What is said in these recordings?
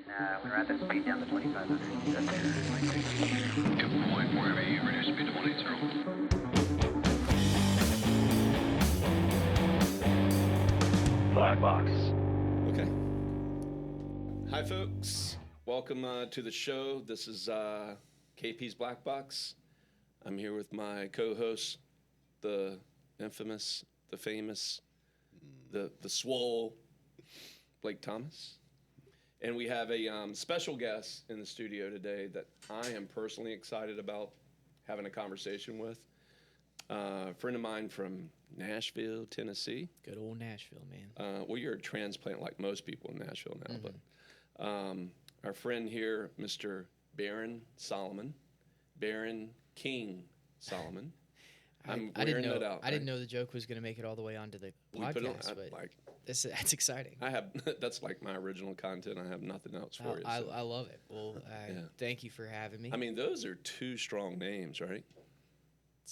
We're at the speed down to 2,500. Give point wherever you reduce speed to 180. BlackBox. Okay. Hi, folks. Welcome to the show. This is KP's BlackBox. I'm here with my co-host, the infamous, the famous, the swole, Blake Thomas. And we have a special guest in the studio today that I am personally excited about having a conversation with. A friend of mine from Nashville, Tennessee. Good old Nashville, man. Well, you're a transplant like most people in Nashville now, but our friend here, Mr. Barron Solomon, Barron King Solomon. I didn't know the joke was going to make it all the way onto the podcast, but that's exciting. That's like my original content. I have nothing else for you. I love it. Well, thank you for having me. I mean, those are two strong names, right?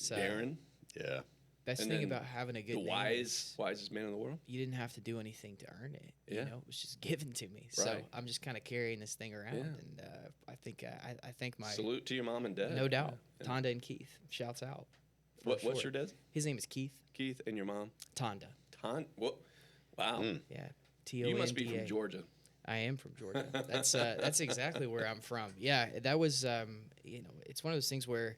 Barron. Yeah. Best thing about having a good name, wisest man in the world. You didn't have to do anything to earn it. Yeah. You know, it was just given to me. Right. So I'm just kind of carrying this thing around, and I think my salute to your mom and dad. No doubt, Yeah. Tonda and Keith. Shouts out. What's your dad? His name is Keith. Keith and your mom. Tonda. What? Wow. Yeah. T-O-N-D-A. You must be from Georgia. I am from Georgia. That's exactly where I'm from. Yeah, that was it's one of those things where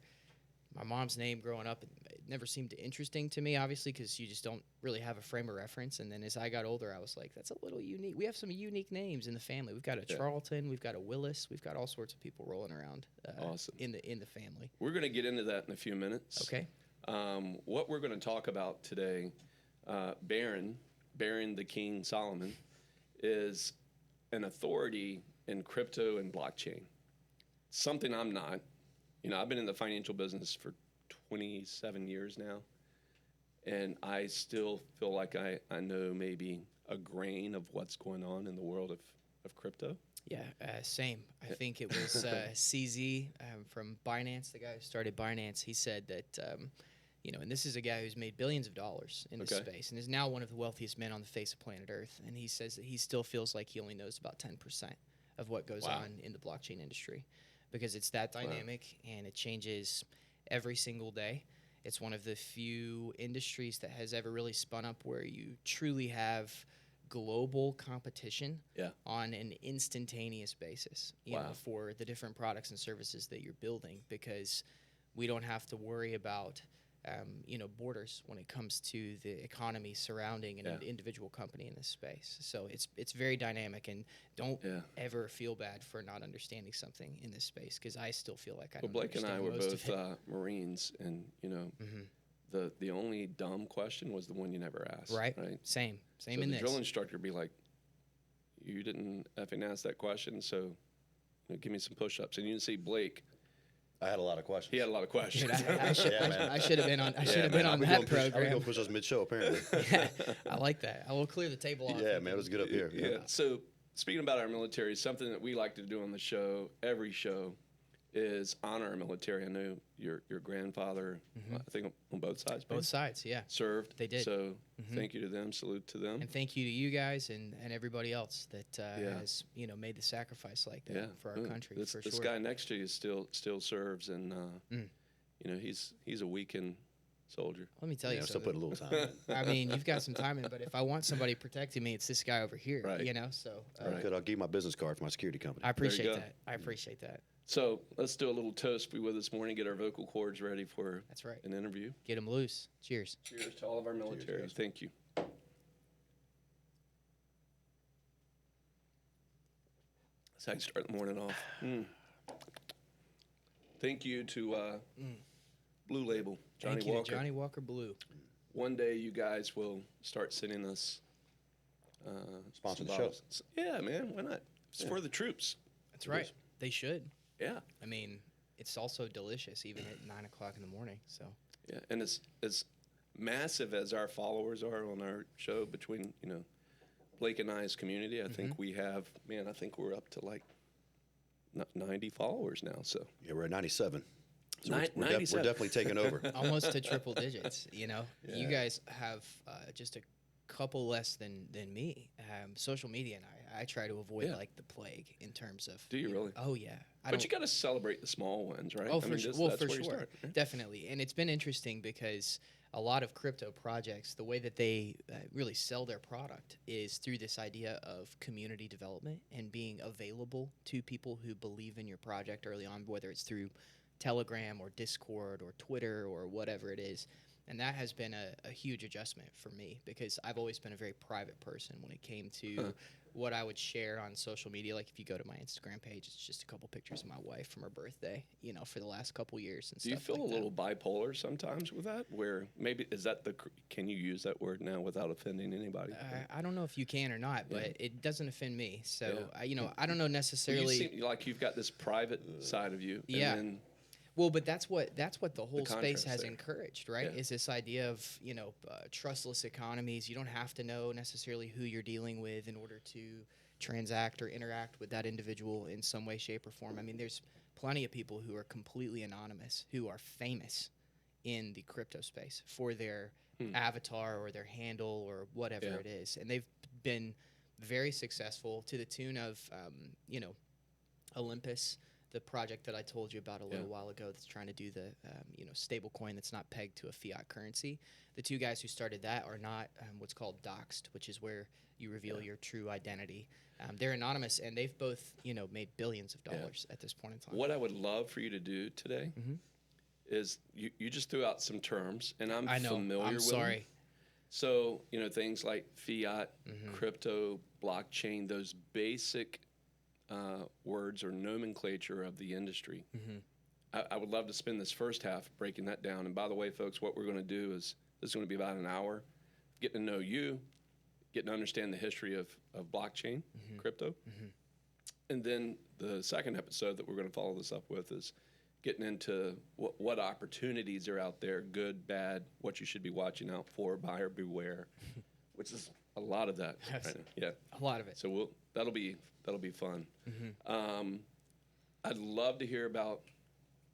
my mom's name growing up, it never seemed interesting to me, obviously, because you just don't really have a frame of reference. And then as I got older, I was like, that's a little unique. We have some unique names in the family. We've got a Charlton, we've got a Willis, we've got all sorts of people rolling around awesome. in the family. We're going to get into that in a few minutes. Okay. What we're going to talk about today, Barron the King Solomon, is an authority in crypto and blockchain. Something I'm not. You know, I've been in the financial business for 27 years now, and I still feel like I know maybe a grain of what's going on in the world of crypto. Yeah, same. I think it was CZ from Binance, the guy who started Binance. He said that, and this is a guy who's made billions of dollars in this space and is now one of the wealthiest men on the face of planet Earth. And he says that he still feels like he only knows about 10% of what goes on in the blockchain industry because it's that dynamic and it changes every single day. It's one of the few industries that has ever really spun up where you truly have global competition on an instantaneous basis, you know, for the different products and services that you're building, because we don't have to worry about borders when it comes to the economy surrounding an individual company in this space. So it's very dynamic, and don't ever feel bad for not understanding something in this space, because I still feel like I don't Blake and I understand were most both of it. Marines, and the only dumb question was the one you never asked. Right. Same so in the this. drill instructor would be like, you didn't effing ask that question, so give me some push-ups. And you didn't see Blake. I had a lot of questions. He had a lot of questions. Dude, I should have been on. I should have been on that program. I would go push us mid-show, apparently. Yeah, I like that. I will clear the table off. Yeah, man, it was good up here. Yeah. So speaking about our military, something that we like to do on the show, every show, is honor our military. I know your grandfather, I think on both sides. Both sides, yeah. Served. They did. So thank you to them. Salute to them. And thank you to you guys and everybody else that has made the sacrifice like that for our country. This guy next to you still serves, and he's a weekend soldier. Let me tell you still something. put a little time in. I mean, you've got some time in, but if I want somebody protecting me, it's this guy over here. Right. So Good. I'll give you my business card for my security company. I appreciate that. I appreciate that. So let's do a little toast. Be with us this morning. Get our vocal cords ready for That's right. an interview. Get them loose. Cheers. Cheers to all of our military. Cheers. Thank you. That's how you start the morning off. Thank you to Blue Label, Johnny Thank you Walker. to Johnny Walker Blue. One day you guys will start sending us Sponsor some the bottles. show. Yeah, man. Why not? It's for the troops. That's right. They should. Yeah. I mean, it's also delicious even at 9 o'clock in the morning. So. Yeah, and as massive as our followers are on our show, between Blake and I's community, I think we have, I think we're up to like 90 followers now. So Yeah, we're at 97. So we're 97. definitely taking over. Almost to triple digits, You guys have just a couple less than me. Social media and I try to avoid Yeah. like the plague in terms of. Do you really? Oh yeah. But you got to celebrate the small ones, right? Oh, for sure. That's Well, where for you sure. start, right? Definitely. And it's been interesting because a lot of crypto projects, the way that they really sell their product is through this idea of community development and being available to people who believe in your project early on, whether it's through Telegram or Discord or Twitter or whatever it is. And that has been a huge adjustment for me because I've always been a very private person when it came to what I would share on social media. Like if you go to my Instagram page, it's just a couple pictures of my wife from her birthday, for the last couple years and Do you stuff feel like a little bipolar sometimes with that? Where maybe is that can you use that word now without offending anybody? I don't know if you can or not, but Yeah. it doesn't offend me. So, Yeah. I don't know Well, you necessarily. seem like you've got this private side of you. Yeah. And then, Well, but that's what the whole space contrast has there. encouraged, right? Yeah. Is this idea of trustless economies. You don't have to know necessarily who you're dealing with in order to transact or interact with that individual in some way, shape, or form. I mean, there's plenty of people who are completely anonymous who are famous in the crypto space for their avatar or their handle or whatever Yeah. it is, and they've been very successful to the tune of Olympus, the project that I told you about a little Yeah. while ago that's trying to do the stable coin that's not pegged to a fiat currency. The two guys who started that are not what's called doxed, which is where you reveal your true identity. They're anonymous, and they've both made billions of dollars at this point in time. what I would love for you to do today is you just threw out some terms, and I'm I know. familiar I'm with sorry. them. So, things like fiat, Mm-hmm. crypto, blockchain, those basic words or nomenclature of the industry. Mm-hmm. I would love to spend this first half breaking that down. And by the way, folks, what we're going to do is this is going to be about an hour, getting to know you, getting to understand the history of blockchain, crypto. And then the second episode that we're going to follow this up with is getting into what opportunities are out there, good, bad, what you should be watching out for, buyer beware, which is a lot of that. Yes. Right now. Yeah. A lot of it. So that'll be fun. I'd love to hear about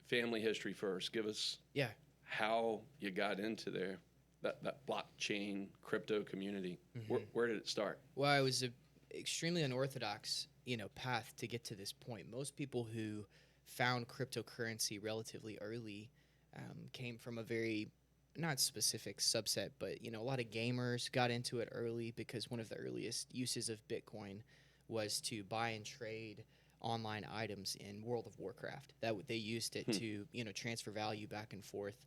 family history first. Give us Yeah. how you got into that blockchain crypto community. Where did it start? Well, it was a extremely unorthodox, path to get to this point. Most people who found cryptocurrency relatively early came from a very not specific subset, but a lot of gamers got into it early because one of the earliest uses of Bitcoin was to buy and trade online items in World of Warcraft. They used it to transfer value back and forth.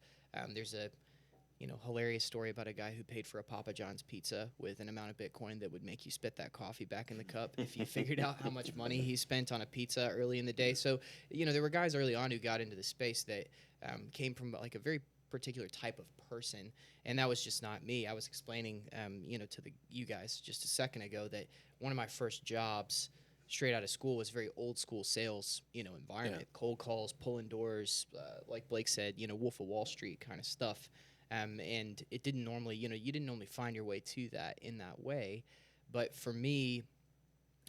There's a hilarious story about a guy who paid for a Papa John's pizza with an amount of Bitcoin that would make you spit that coffee back in the cup if you figured out how much money he spent on a pizza early in the day. So, there were guys early on who got into the space that came from like a very particular type of person, and that was just not me. I was explaining, to you guys just a second ago that one of my first jobs straight out of school was very old school sales, environment, cold calls, pulling doors, like Blake said, Wolf of Wall Street kind of stuff. And it didn't normally, you didn't normally find your way to that in that way. But for me,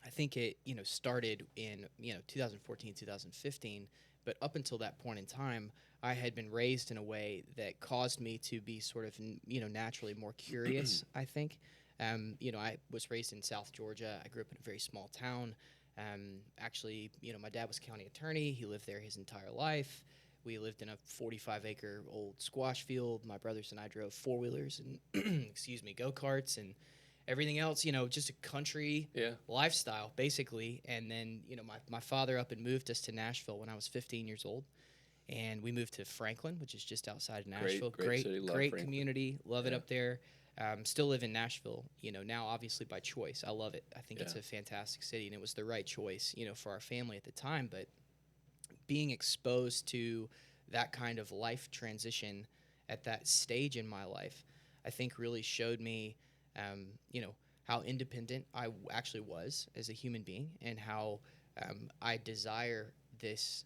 I think it, started in, 2014, 2015. But up until that point in time, I had been raised in a way that caused me to be sort of, naturally more curious, I think. I was raised in South Georgia. I grew up in a very small town. Actually, my dad was county attorney. He lived there his entire life. We lived in a 45-acre old squash field. My brothers and I drove four-wheelers and, go-karts and everything else, just a country lifestyle, basically. And then, my father up and moved us to Nashville when I was 15 years old. And we moved to Franklin, which is just outside of Nashville. Great city. Love Great Franklin. Community. Love it up there. Still live in Nashville, now obviously by choice. I love it. I think it's a fantastic city, and it was the right choice, for our family at the time. But being exposed to that kind of life transition at that stage in my life, I think really showed me, how independent I actually was as a human being, and how I desire this,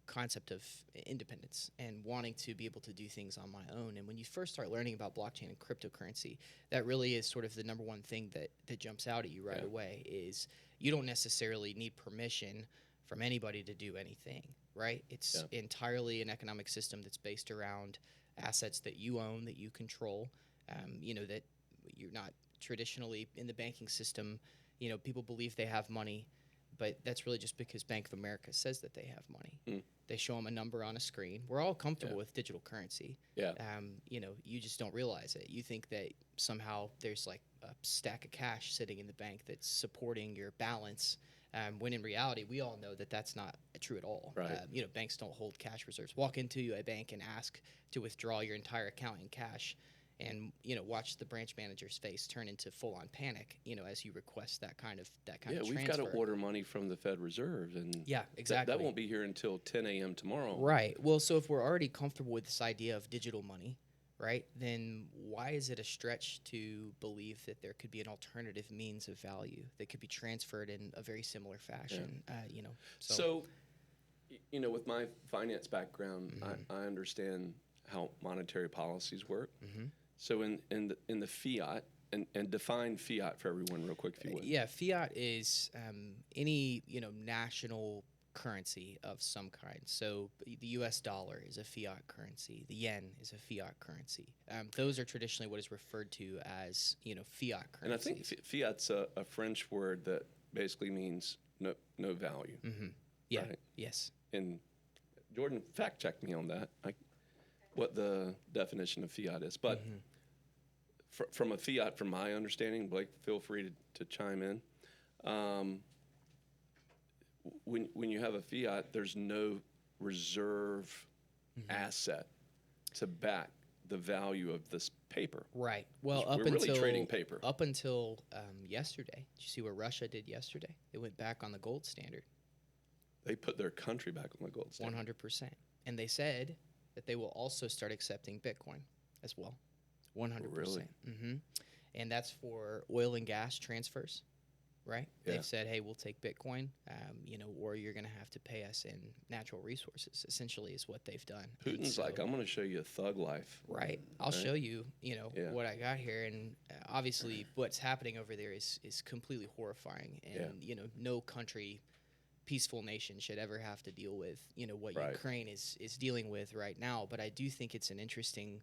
concept of independence and wanting to be able to do things on my own. And when you first start learning about blockchain and cryptocurrency, that really is sort of the number one thing that jumps out at you right away is you don't necessarily need permission from anybody to do anything, right? It's entirely an economic system that's based around assets that you own, that you control, that you're not traditionally in the banking system. People believe they have money, but that's really just because Bank of America says that they have money. They show them a number on a screen. We're all comfortable with digital currency. Yeah. You just don't realize it. You think that somehow there's like a stack of cash sitting in the bank that's supporting your balance. When in reality, we all know that that's not true at all. Right. Banks don't hold cash reserves. Walk into a bank and ask to withdraw your entire account in cash, and watch the branch manager's face turn into full-on panic. As you request that kind of Yeah, transfer. we've got to order money from the Fed Reserve, and Yeah, exactly. that won't be here until 10 a.m. tomorrow. Right. Well, so if we're already comfortable with this idea of digital money, right, then why is it a stretch to believe that there could be an alternative means of value that could be transferred in a very similar fashion? So, with my finance background, I understand how monetary policies work. So in the fiat, and define fiat for everyone real quick, if you would. Yeah, fiat is any national currency of some kind. So the U.S. dollar is a fiat currency. The yen is a fiat currency. Those are traditionally what is referred to as fiat currency. And I think fiat's a French word that basically means no value. Yeah. Right? Yes. And Jordan fact checked me on that. What the definition of fiat is, but from a fiat, from my understanding, Blake, feel free to chime in. When you have a fiat, there's no reserve asset to back the value of this paper. Right. Well, We're really trading paper. Up until yesterday, did you see what Russia did yesterday? They went back on the gold standard. They put their country back on the gold standard. 100%. And they said that they will also start accepting Bitcoin as well. 100%. Really? And that's for oil and gas transfers, right? Yeah. They've said, hey, we'll take Bitcoin, or you're going to have to pay us in natural resources, essentially is what they've done. Putin's like, I'm going to show you a thug life. Right. I'll show you, what I got here. And obviously what's happening over there is completely horrifying. And, no country, peaceful nation should ever have to deal with, what Ukraine is dealing with right now. But I do think it's an interesting,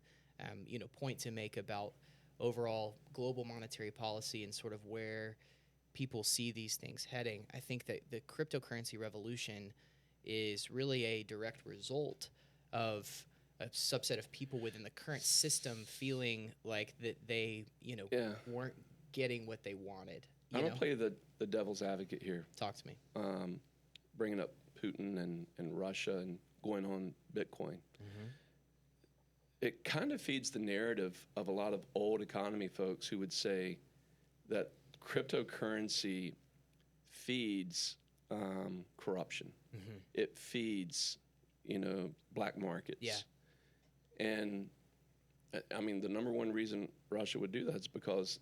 point to make about overall global monetary policy and sort of where people see these things heading. I think that the cryptocurrency revolution is really a direct result of a subset of people within the current system feeling like that they, weren't getting what they wanted. I'm going to play the devil's advocate here. Talk to me. Bringing up Putin and Russia and going on Bitcoin. It kind of feeds the narrative of a lot of old economy folks who would say that cryptocurrency feeds corruption. It feeds, black markets. Yeah. And I mean, the number one reason Russia would do that is because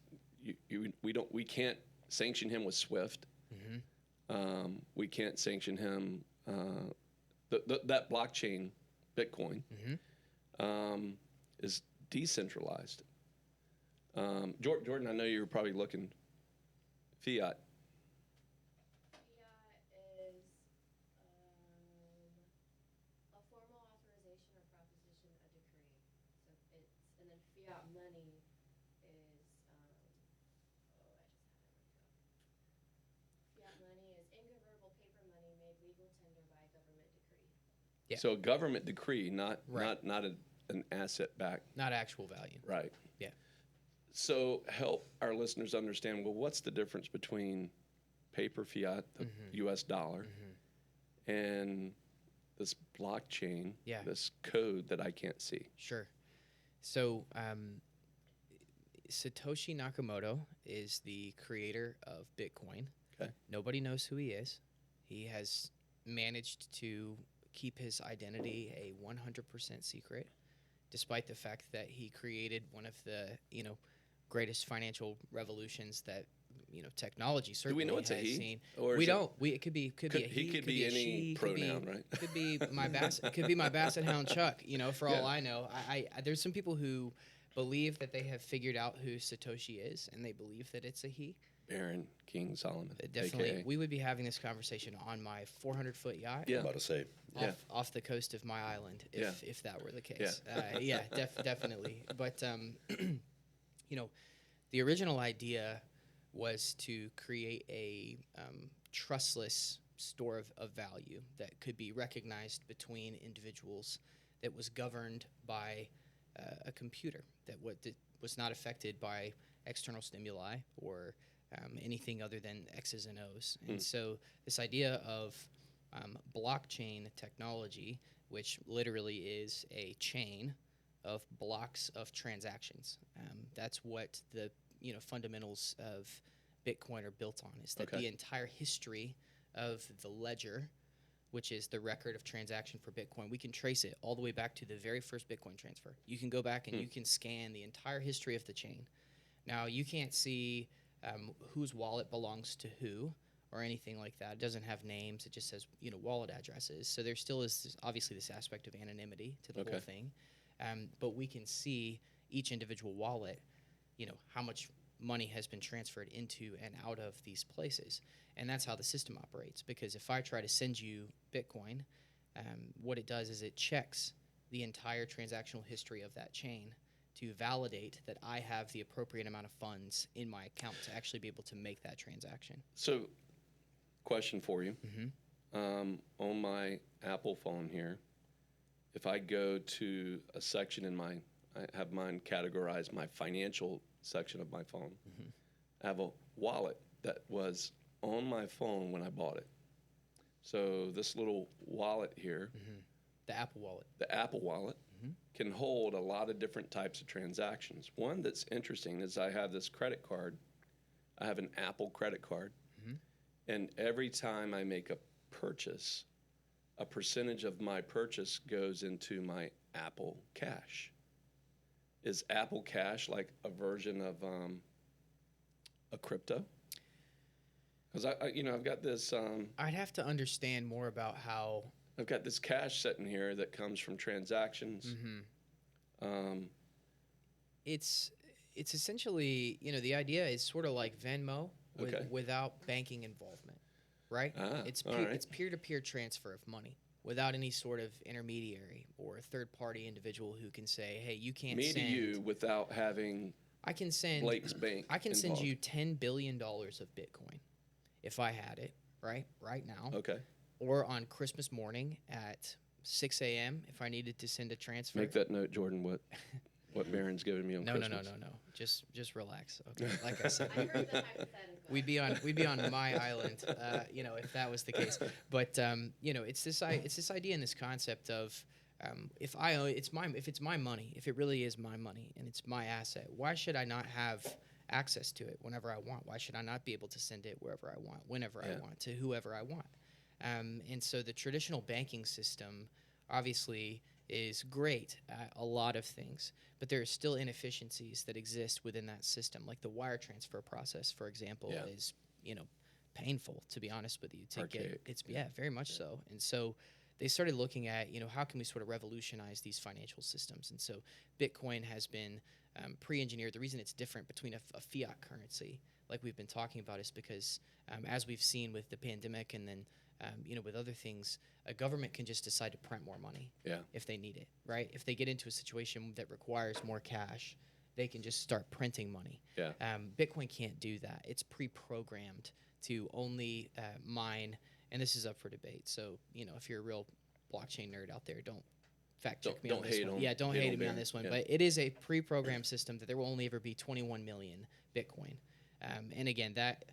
we can't sanction him with SWIFT. We can't sanction him. That blockchain, Bitcoin, is decentralized. Jordan, I know you're probably looking fiat. Fiat is a formal authorization or proposition, a decree. So and then fiat money is, fiat money is inconvertible paper money made legal tender by government decree. Yeah. So a government decree, not Right. an asset back. Not actual value. Right. Yeah. So help our listeners understand, well, what's the difference between paper fiat, the U.S. dollar, and this blockchain, this code that I can't see? Sure. So Satoshi Nakamoto is the creator of Bitcoin. Okay. Nobody knows who he is. He has managed to keep his identity a 100% secret, despite the fact that he created one of the, greatest financial revolutions that, technology certainly Do we know it's a has he? seen. Or We is it- don't. It could be a he. He could be a any she, could be- pronoun, right? Could be my basset hound Chuck. For all I know, I there's some people who believe that they have figured out who Satoshi is, and they believe that it's a he. Barron King Solomon. Definitely, AKA. we would be having this conversation on my 400-foot yacht. Yeah. I'm about to say. Off the coast of my island, if that were the case. Yeah. Definitely. But The original idea was to create a trustless store of value that could be recognized between individuals, that was governed by a computer, that was not affected by external stimuli or anything other than X's and O's. And so this idea of blockchain technology, which literally is a chain of blocks of transactions. That's what the fundamentals of Bitcoin are built on, is that the entire history of the ledger, which is the record of transaction for Bitcoin, we can trace it all the way back to the very first Bitcoin transfer. You can go back and you can scan the entire history of the chain. Now, you can't see whose wallet belongs to who or anything like that. It doesn't have names. It just says, wallet addresses. So there still is obviously this aspect of anonymity to the whole thing. But we can see each individual wallet, how much money has been transferred into and out of these places. And that's how the system operates. Because if I try to send you Bitcoin, what it does is it checks the entire transactional history of that chain to validate that I have the appropriate amount of funds in my account to actually be able to make that transaction. So, question for you. On my Apple phone here, if I go to a section I have mine categorized, my financial section of my phone. I have a wallet that was on my phone when I bought it. So this little wallet here, the Apple Wallet, can hold a lot of different types of transactions. One that's interesting is I have this credit card. I have an Apple credit card. And every time I make a purchase, a percentage of my purchase goes into my Apple Cash. Is Apple Cash like a version of a crypto? Because I've got this. I'd have to understand more about how. I've got this cash sitting here that comes from transactions. It's essentially, the idea is sort of like Venmo without banking involvement, right? It's peer-to-peer transfer of money without any sort of intermediary or third-party individual who can say, "Hey, you can't Me send." to you without having. I can send Blake's bank. I can involved. send you $10 billion of Bitcoin if I had it right now. Okay. Or on Christmas morning at 6 a.m. if I needed to send a transfer. Make that note, Jordan. What Barron's giving me on No. Christmas? No. Just relax. Okay. Like I said, I heard the hypothetical. we'd be on my island, if that was the case. But it's this idea and this concept of if it's my money, if it really is my money and it's my asset, why should I not have access to it whenever I want? Why should I not be able to send it wherever I want, whenever I want, to whoever I want? And so the traditional banking system obviously is great at a lot of things, but there are still inefficiencies that exist within that system. Like the wire transfer process, for example, is painful, to be honest with you. Archaic. Very much so. And so they started looking at how can we sort of revolutionize these financial systems. And so Bitcoin has been pre-engineered. The reason it's different between a fiat currency, like we've been talking about, is because as we've seen with the pandemic and then with other things, a government can just decide to print more money if they need it, right? If they get into a situation that requires more cash, they can just start printing money. Bitcoin can't do that. It's pre-programmed to only mine, and this is up for debate. So, if you're a real blockchain nerd out there, don't fact check me on this one. Don't hate me on this one. Yeah. But it is a pre-programmed system that there will only ever be 21 million Bitcoin. And again, that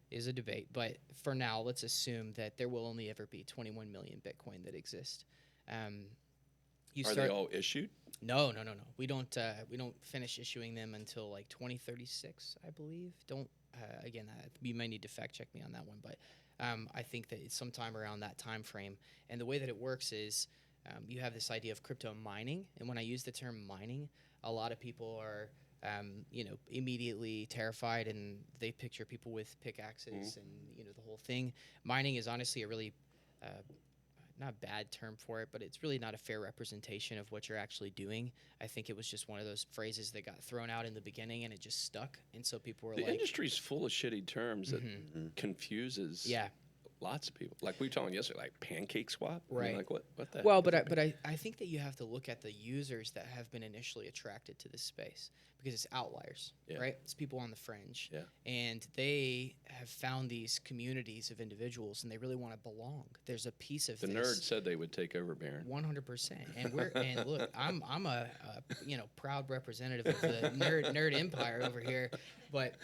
is a debate, but for now, let's assume that there will only ever be 21 million Bitcoin that exist. Are they all issued? No. We don't finish issuing them until like 2036, I believe. You may need to fact check me on that one, but I think that it's sometime around that time frame. And the way that it works is you have this idea of crypto mining, and when I use the term mining, a lot of people are immediately terrified, and they picture people with pickaxes and the whole thing. Mining is honestly a really not bad term for it, but it's really not a fair representation of what you're actually doing. I think it was just one of those phrases that got thrown out in the beginning and it just stuck, and so people were The like, industry's full of shitty terms that confuses lots of people. Like we were talking yesterday, like Pancake Swap. I mean, Right. like what the Well, heck is but I think that you have to look at the users that have been initially attracted to this space because it's outliers, Yeah. right? It's people on the fringe, Yeah. and they have found these communities of individuals, and they really want to belong. There's a piece of The this. nerd said they would take over, Barron. 100%. And look, I'm a proud representative of the nerd empire over here, but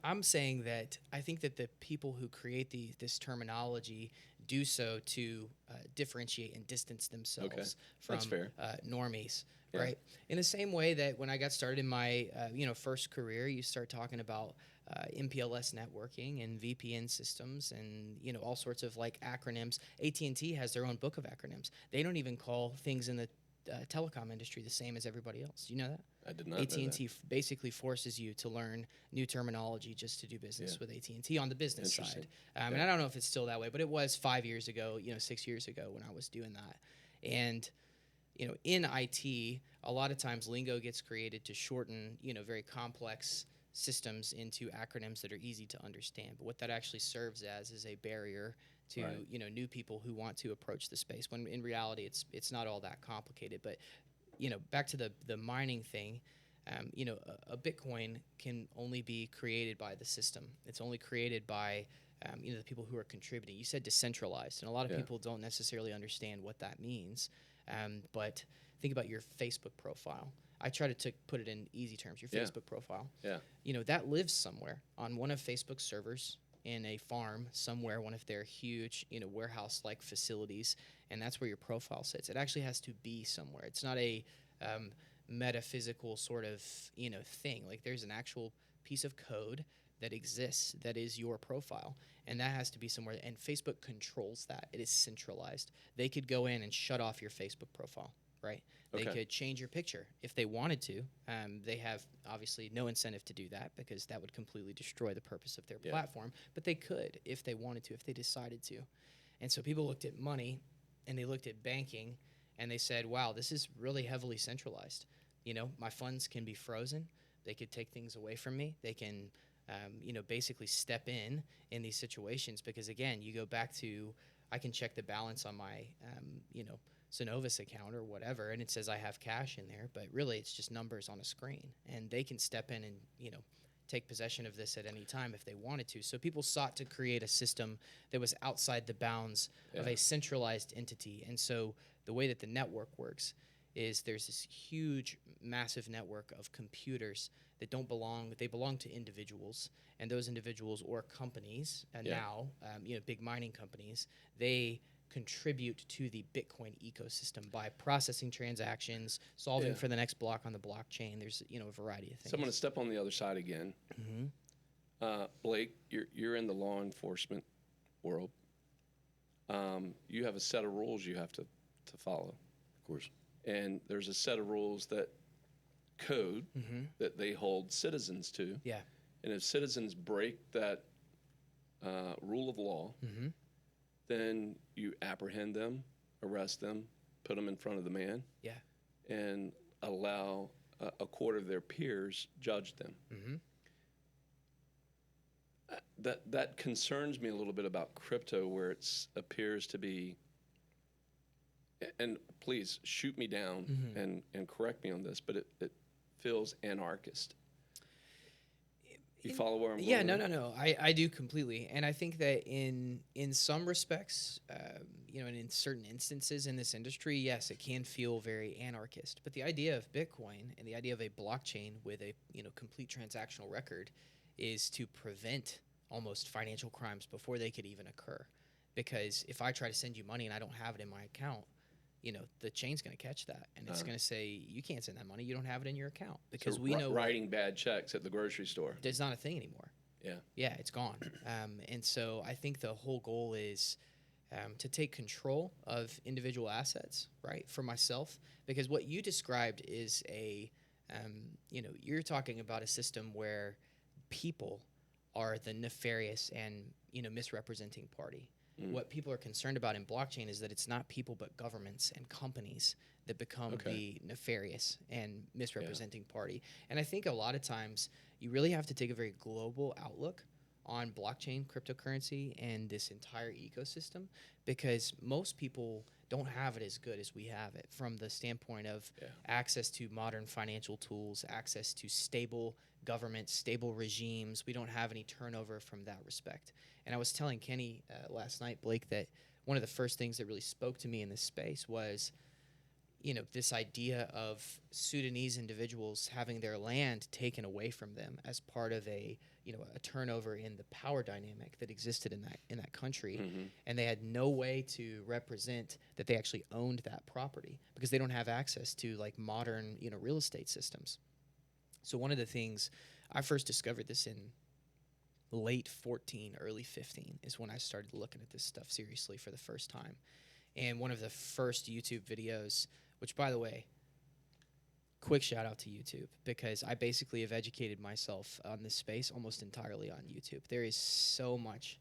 I'm saying that I think that the people who create this terminology do so to differentiate and distance themselves from That's fair. normies, Yeah. right? In the same way that when I got started in my first career, you start talking about MPLS networking and VPN systems and all sorts of like acronyms. AT&T has their own book of acronyms. They don't even call things in the telecom industry the same as everybody else. Do you know that? I did not know AT&T basically forces you to learn new terminology just to do business with AT&T on the business side. And I don't know if it's still that way, but it was 5 years ago, 6 years ago when I was doing that. And in IT, a lot of times lingo gets created to shorten, very complex systems into acronyms that are easy to understand. But what that actually serves as is a barrier to new people who want to approach the space. When in reality, it's not all that complicated. But back to the mining thing. A Bitcoin can only be created by the system. It's only created by the people who are contributing. You said decentralized, and a lot of people don't necessarily understand what that means. But think about your Facebook profile. I try to put it in easy terms. Your Facebook profile. Yeah. That lives somewhere on one of Facebook's servers in a farm somewhere, one of their huge, warehouse-like facilities, and that's where your profile sits. It actually has to be somewhere. It's not a metaphysical sort of, thing. Like there's an actual piece of code that exists that is your profile, and that has to be somewhere. And Facebook controls that. It is centralized. They could go in and shut off your Facebook profile, right? They could change your picture if they wanted to. They have obviously no incentive to do that because that would completely destroy the purpose of their platform. But they could if they wanted to, if they decided to. And so people looked at money and they looked at banking and they said, wow, this is really heavily centralized. My funds can be frozen. They could take things away from me. They can, basically step in these situations because, again, you go back to I can check the balance on my, Synovus account or whatever, and it says I have cash in there, but really it's just numbers on a screen, and they can step in and take possession of this at any time if they wanted to. So people sought to create a system that was outside the bounds of a centralized entity. And so the way that the network works is there's this huge, massive network of computers that don't belong. They belong to individuals, and those individuals or companies, and now big mining companies, they contribute to the Bitcoin ecosystem by processing transactions, solving for the next block on the blockchain. There's a variety of things. So I'm going to step on the other side again. Blake, you're in the law enforcement world. You have a set of rules you have to follow. Of course. And there's a set of rules that that they hold citizens to. Yeah. And if citizens break that rule of law, then you apprehend them, arrest them, put them in front of the man, and allow a court of their peers judge them. That concerns me a little bit about crypto, where it appears to be, and please shoot me down and correct me on this, but it feels anarchist. You follow where I'm going? Yeah, no. I do completely, and I think that in some respects, and in certain instances in this industry, yes, it can feel very anarchist. But the idea of Bitcoin and the idea of a blockchain with a complete transactional record is to prevent almost financial crimes before they could even occur. Because if I try to send you money and I don't have it in my account, the chain's going to catch that, and it's going to say, you can't send that money. You don't have it in your account. Because so we know writing bad checks at the grocery store. There's not a thing anymore. Yeah, it's gone. And so I think the whole goal is to take control of individual assets, right, for myself. Because what you described is you're talking about a system where people are the nefarious and, misrepresenting party. What people are concerned about in blockchain is that it's not people but governments and companies that become the nefarious and misrepresenting party. And I think a lot of times you really have to take a very global outlook on blockchain cryptocurrency and this entire ecosystem, because most people don't have it as good as we have it from the standpoint of access to modern financial tools, access to stable government, stable regimes. We don't have any turnover from that respect. And I was telling Kenny last night, Blake, that one of the first things that really spoke to me in this space was, this idea of Sudanese individuals having their land taken away from them as part of a turnover in the power dynamic that existed in that country, and they had no way to represent that they actually owned that property because they don't have access to like modern real estate systems. So one of the things I first discovered this in late 14, early 15 is when I started looking at this stuff seriously for the first time. And one of the first YouTube videos, which, by the way, quick shout out to YouTube, because I basically have educated myself on this space almost entirely on YouTube. There is so much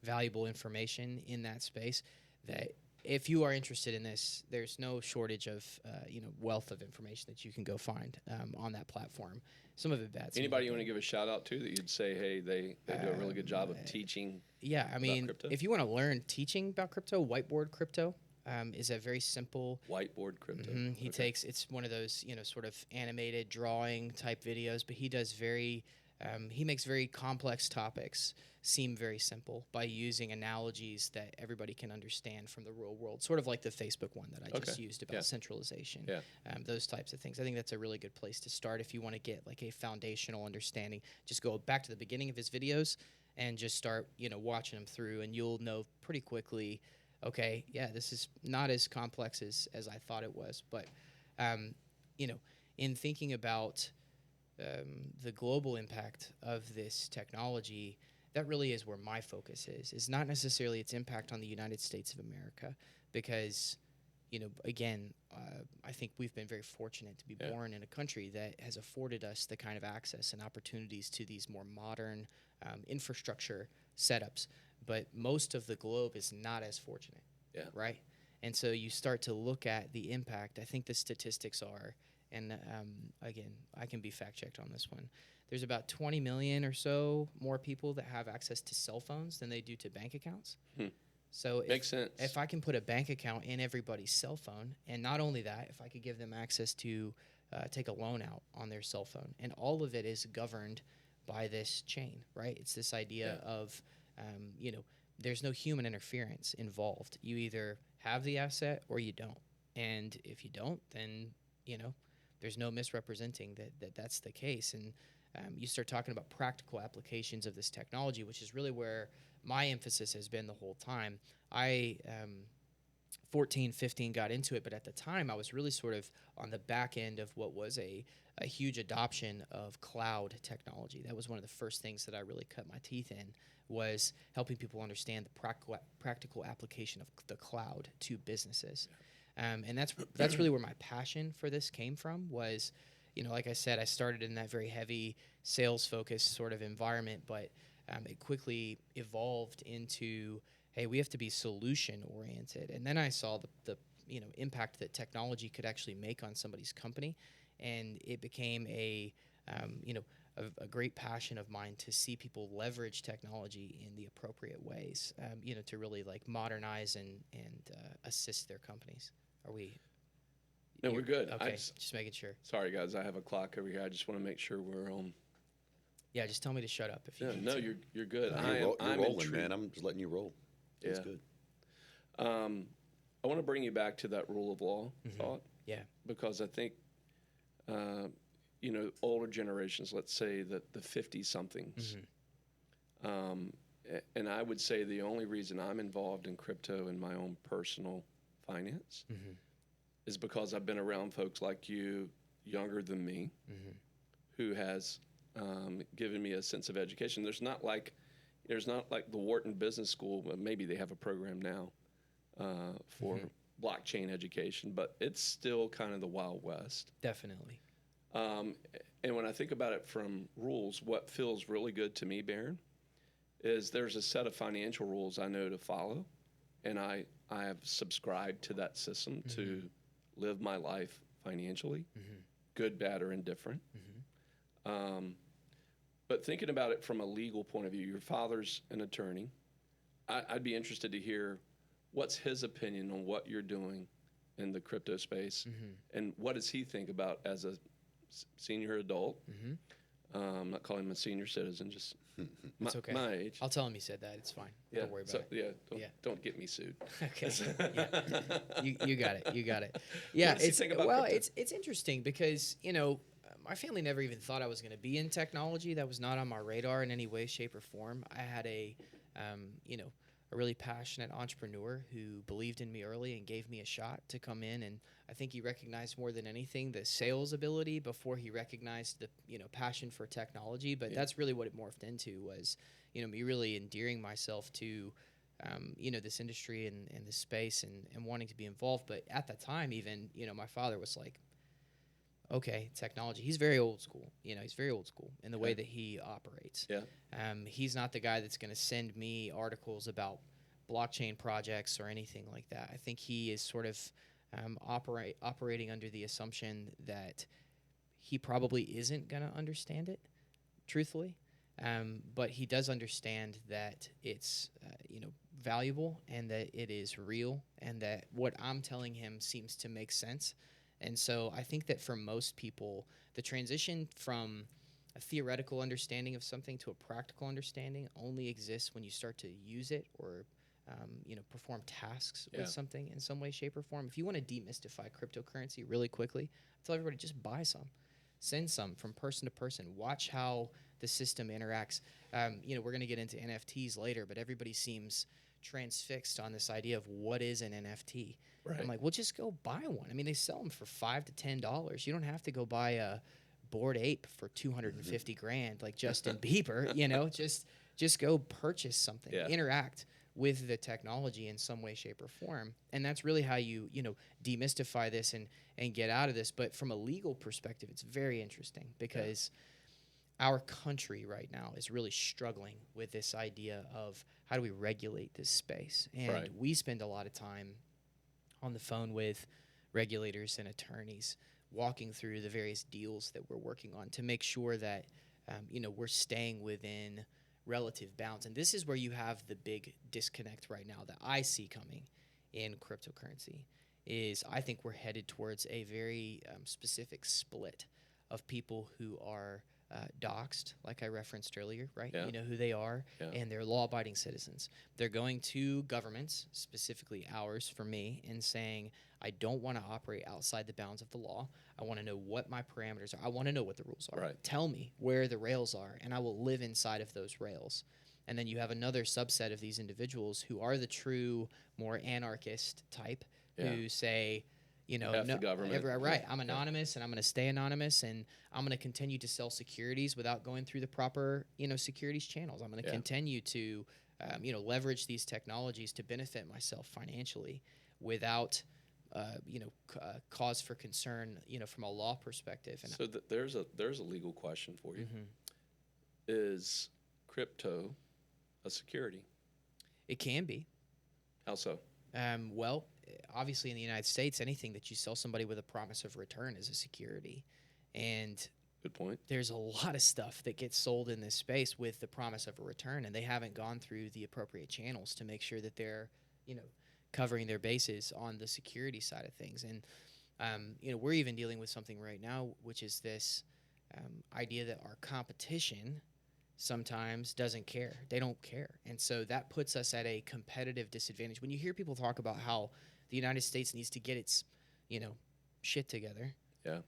valuable information in that space that if you are interested in this, there's no shortage of wealth of information that you can go find on that platform. Some of it bad. Anybody you want to give a shout out to that you'd say, hey, they do a really good job of teaching? Yeah, I mean, crypto? If you want to learn teaching about crypto, Whiteboard Crypto is a very simple Whiteboard Crypto. He takes, it's one of those sort of animated drawing type videos, but he does he makes very complex topics seem very simple by using analogies that everybody can understand from the real world, sort of like the Facebook one that I just used about centralization, those types of things. I think that's a really good place to start if you want to get like a foundational understanding. Just go back to the beginning of his videos and just start watching them through, and you'll know pretty quickly, okay, this is not as complex as I thought it was. But in thinking about the global impact of this technology, that really is where my focus is not necessarily its impact on the United States of America, because, again, I think we've been very fortunate to be born in a country that has afforded us the kind of access and opportunities to these more modern infrastructure setups. But most of the globe is not as fortunate, right? And so you start to look at the impact. I think the statistics are, and again, I can be fact-checked on this one, there's about 20 million or so more people that have access to cell phones than they do to bank accounts. So Makes sense. If I can put a bank account in everybody's cell phone, and not only that, if I could give them access to take a loan out on their cell phone, and all of it is governed by this chain, right? It's this idea of, there's no human interference involved. You either have the asset or you don't. And if you don't, then, there's no misrepresenting that's the case. And you start talking about practical applications of this technology, which is really where my emphasis has been the whole time. I, 14, 15, got into it, but at the time I was really sort of on the back end of what was a huge adoption of cloud technology. That was one of the first things that I really cut my teeth in, was helping people understand the practical application of the cloud to businesses. And that's really where my passion for this came from, was, like I said, I started in that very heavy sales-focused sort of environment, but it quickly evolved into, hey, we have to be solution-oriented. And then I saw the impact that technology could actually make on somebody's company, and it became a great passion of mine to see people leverage technology in the appropriate ways, to really like modernize and assist their companies. Are we? No, we're good. Okay, just making sure. Sorry, guys. I have a clock over here. I just want to make sure we're on. Yeah, just tell me to shut up if you need No, to. you're good. You're I'm rolling, intrigued. man. I'm just letting you roll. That's good. I want to bring you back to that rule of law thought. Yeah. Because I think, older generations, let's say the 50-somethings, and I would say the only reason I'm involved in crypto in my own personal finance is because I've been around folks like you, younger than me, who has given me a sense of education. There's not like the Wharton Business School, but maybe they have a program now for blockchain education, but it's still kind of the Wild West. Definitely. And when I think about it from rules, what feels really good to me, Barron, is there's a set of financial rules I know to follow, and I have subscribed to that system to live my life financially, good, bad, or indifferent. But thinking about it from a legal point of view, your father's an attorney. I'd be interested to hear what's his opinion on what you're doing in the crypto space, and what does he think about as a senior adult? I'm not calling him a senior citizen, just It's okay. my age. I'll tell him you said that. It's fine. Don't worry about it. Yeah, don't get me sued. Okay. Yeah. You got it. You got it. Yeah. What does he think about crypto? It's interesting because my family never even thought I was going to be in technology. That was not on my radar in any way, shape, or form. I had a really passionate entrepreneur who believed in me early and gave me a shot to come in. And I think he recognized more than anything the sales ability before he recognized the passion for technology. But that's really what it morphed into was me really endearing myself to this industry and this space and wanting to be involved. But at that time, even my father was like, okay, technology. He's very old school. He's very old school in the way that he operates. Yeah. He's not the guy that's going to send me articles about blockchain projects or anything like that. I think he is sort of operating under the assumption that he probably isn't going to understand it, truthfully. But he does understand that it's valuable and that it is real and that what I'm telling him seems to make sense. And so I think that for most people, the transition from a theoretical understanding of something to a practical understanding only exists when you start to use it or perform tasks with something in some way, shape, or form. If you want to demystify cryptocurrency really quickly, I tell everybody just buy some. Send some from person to person. Watch how the system interacts. We're going to get into NFTs later, but everybody seems transfixed on this idea of what is an NFT. Right. I'm like, well, just go buy one. I mean, they sell them for $5 to $10. You don't have to go buy a Bored Ape for 250 grand like Justin Bieber. Just go purchase something. Yeah. Interact with the technology in some way, shape, or form, and that's really how you demystify this and get out of this. But from a legal perspective, it's very interesting because our country right now is really struggling with this idea of how do we regulate this space, and we spend a lot of time on the phone with regulators and attorneys walking through the various deals that we're working on to make sure that we're staying within relative bounds. And this is where you have the big disconnect right now that I see coming in cryptocurrency is I think we're headed towards a very specific split of people who are doxxed, like I referenced earlier, right? Yeah. You know who they are, Yeah. and they're law-abiding citizens. They're going to governments, specifically ours for me, and saying, I don't want to operate outside the bounds of the law. I want to know what my parameters are. I want to know what the rules are. Right. Tell me where the rails are, and I will live inside of those rails. And then you have another subset of these individuals who are the true, more anarchist type, who say, F the government. Right. I'm anonymous, and I'm going to stay anonymous, and I'm going to continue to sell securities without going through the proper, securities channels. I'm going to continue to, leverage these technologies to benefit myself financially without, cause for concern, from a law perspective. And So there's a legal question for you. Is crypto a security? it can be. How so? Well, obviously in the United States, anything that you sell somebody with a promise of return is a security. And Good point. there's a lot of stuff that gets sold in this space with the promise of a return, and they haven't gone through the appropriate channels to make sure that they're, covering their bases on the security side of things. And, we're even dealing with something right now, which is this idea that our competition sometimes doesn't care. They don't care. And so that puts us at a competitive disadvantage. When you hear people talk about how the United States needs to get its, shit together. Yeah.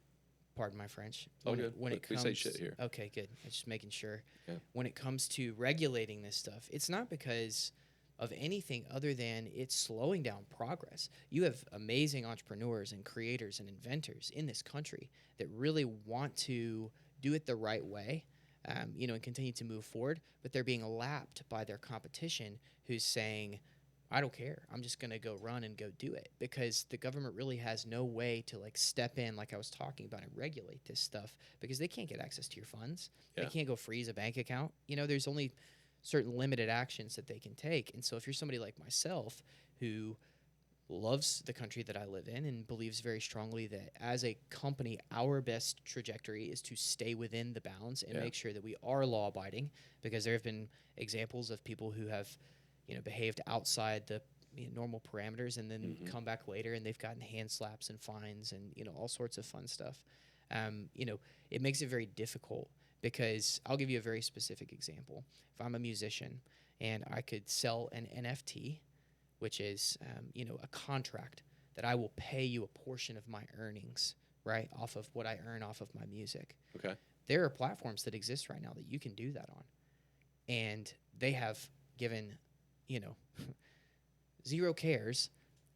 Pardon my French. Good. When it We comes, say shit here. Okay, good. I'm just making sure. Yeah. When it comes to regulating this stuff, it's not because of anything other than it's slowing down progress. You have amazing entrepreneurs and creators and inventors in this country that really want to do it the right way, and continue to move forward, but they're being lapped by their competition who's saying, I don't care. I'm just going to go run and go do it, because the government really has no way to step in, like I was talking about, and regulate this stuff, because they can't get access to your funds. Yeah. They can't go freeze a bank account. There's only certain limited actions that they can take. And so if you're somebody like myself who loves the country that I live in and believes very strongly that as a company, our best trajectory is to stay within the bounds and make sure that we are law abiding, because there have been examples of people who have, behaved outside the normal parameters and then come back later and they've gotten hand slaps and fines and, all sorts of fun stuff. It makes it very difficult, because I'll give you a very specific example. If I'm a musician and I could sell an NFT, which is, a contract that I will pay you a portion of my earnings, right, off of what I earn off of my music. Okay. There are platforms that exist right now that you can do that on. And they have given, zero cares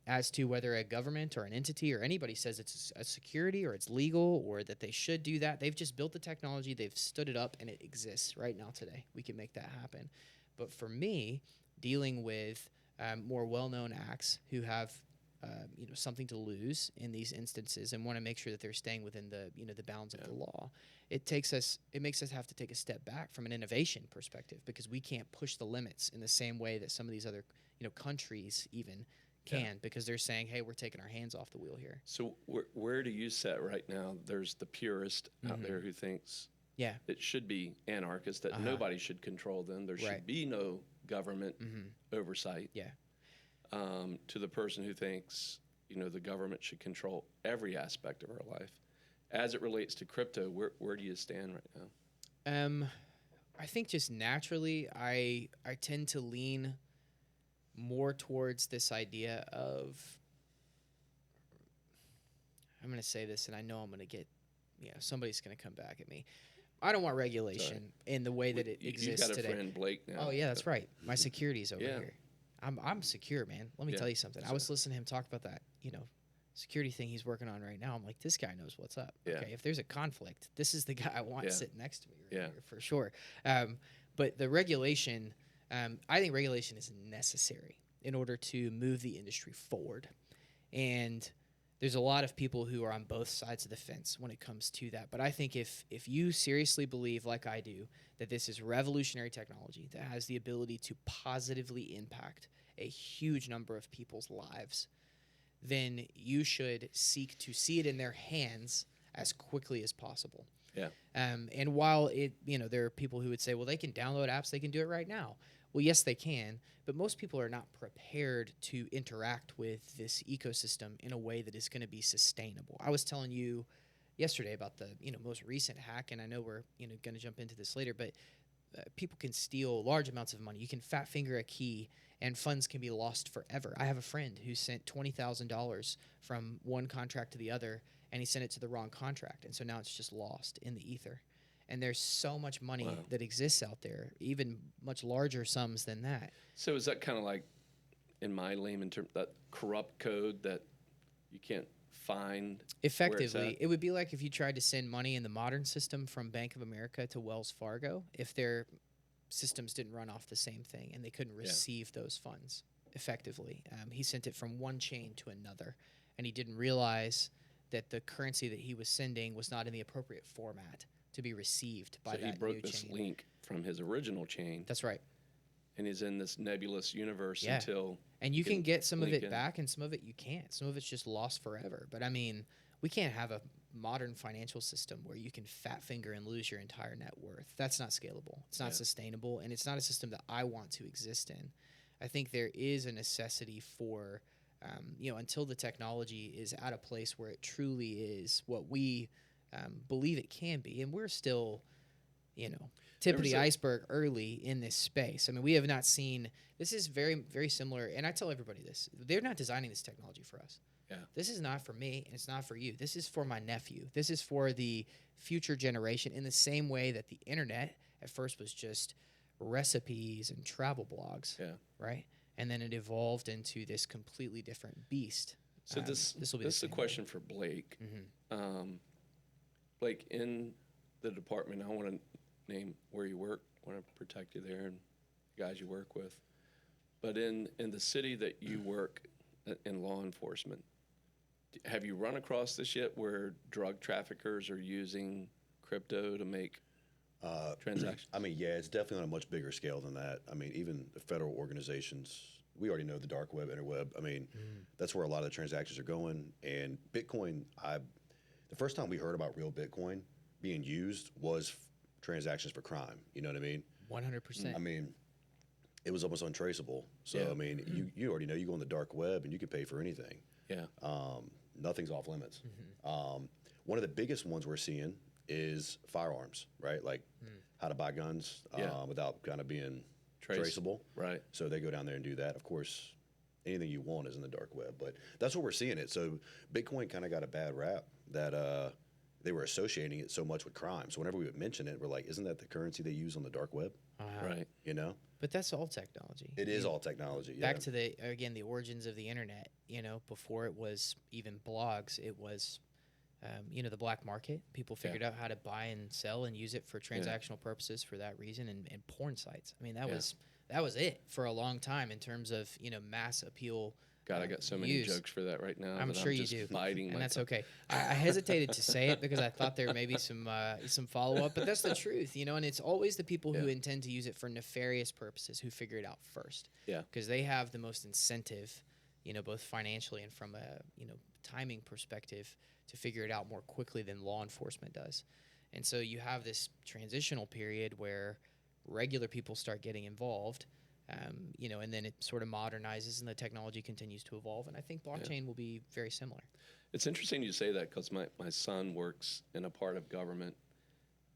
as to whether a government or an entity or anybody says it's a security or it's legal or that they should do that. They've just built the technology, they've stood it up, and it exists right now today. We can make that happen. But for me, dealing with more well-known acts who have something to lose in these instances and want to make sure that they're staying within the the bounds of the law, it makes us have to take a step back from an innovation perspective, because we can't push the limits in the same way that some of these other countries even can, because they're saying, hey, we're taking our hands off the wheel here. So where do you set right now? There's the purist out there who thinks it should be anarchist, that nobody should control them. There should be no government oversight. Yeah. To the person who thinks, the government should control every aspect of our life. As it relates to crypto, where do you stand right now? I think just naturally, I tend to lean more towards this idea of, I'm going to say this, and I know I'm going to get, somebody's going to come back at me. I don't want regulation in the way that it exists today. You've got a friend, Blake, now. Oh, yeah, that's right. My security's over here. I'm secure, man. Let me tell you something. I was listening to him talk about that, security thing he's working on right now. I'm like, this guy knows what's up. Yeah. Okay, if there's a conflict, this is the guy I want sitting next to me right Yeah. here for sure. But the regulation, I think regulation is necessary in order to move the industry forward. And there's a lot of people who are on both sides of the fence when it comes to that. But I think if you seriously believe, like I do, that this is revolutionary technology that has the ability to positively impact a huge number of people's lives, then you should seek to see it in their hands as quickly as possible. Yeah. And while there are people who would say, well, they can download apps, they can do it right now. Well, yes, they can, but most people are not prepared to interact with this ecosystem in a way that is going to be sustainable. I was telling you yesterday about the most recent hack, and I know we're going to jump into this later, but people can steal large amounts of money. You can fat finger a key, and funds can be lost forever. I have a friend who sent $20,000 from one contract to the other, and he sent it to the wrong contract, and so now it's just lost in the ether. And there's so much money that exists out there, even much larger sums than that. So is that kind of like, in my layman term, that corrupt code that you can't find? Effectively, it would be like if you tried to send money in the modern system from Bank of America to Wells Fargo, if their systems didn't run off the same thing and they couldn't receive those funds effectively. He sent it from one chain to another, and he didn't realize that the currency that he was sending was not in the appropriate format to be received by that new chain. So he broke this link from his original chain. That's right. And he's in this nebulous universe until... And you can get some of it back, and some of it you can't. Some of it's just lost forever. But, I mean, we can't have a modern financial system where you can fat finger and lose your entire net worth. That's not scalable. It's not sustainable, and it's not a system that I want to exist in. I think there is a necessity for, until the technology is at a place where it truly is what we believe it can be. And we're still, tip of the iceberg early in this space. I mean, we have not seen, this is very, very similar. And I tell everybody this, they're not designing this technology for us. Yeah. This is not for me, and it's not for you. This is for my nephew. This is for the future generation, in the same way that the internet at first was just recipes and travel blogs, right? And then it evolved into this completely different beast. So this is a question for Blake. Mm-hmm. Blake, in the department, I want to name where you work. I want to protect you there and the guys you work with. But in the city that you work in law enforcement, have you run across this yet, where drug traffickers are using crypto to make transactions? I mean, yeah, it's definitely on a much bigger scale than that. I mean, even the federal organizations we already know the dark web, interweb. I mean, that's where a lot of the transactions are going. And Bitcoin, the first time we heard about real Bitcoin being used was transactions for crime. You know what I mean? 100%. I mean, it was almost untraceable. So, Yeah. I mean, you already know you go on the dark web and you can pay for anything. Yeah. Nothing's off limits. One of the biggest ones we're seeing is firearms, right? Like how to buy guns without kind of being traceable. Right. So they go down there and do that. Of course, anything you want is in the dark web, but that's what we're seeing it. So Bitcoin kind of got a bad rap that they were associating it so much with crime. So whenever we would mention it, we're like, isn't that the currency they use on the dark web? Right. You know? But that's all technology. It is all technology. Back to the origins of the internet. You know, before it was even blogs, it was, the black market. People figured out how to buy and sell and use it for transactional purposes for that reason, and porn sites. I mean, that was it for a long time in terms of mass appeal. God, I got so many jokes for that right now. I'm that sure I'm you just do, biting and my that's tongue. okay. I hesitated to say it because I thought there may be some follow up, but that's the truth, And it's always the people who intend to use it for nefarious purposes who figure it out first. Yeah. Because they have the most incentive, both financially and from a timing perspective, to figure it out more quickly than law enforcement does. And so you have this transitional period where regular people start getting involved. And then it sort of modernizes and the technology continues to evolve. And I think blockchain will be very similar. It's interesting you say that because my son works in a part of government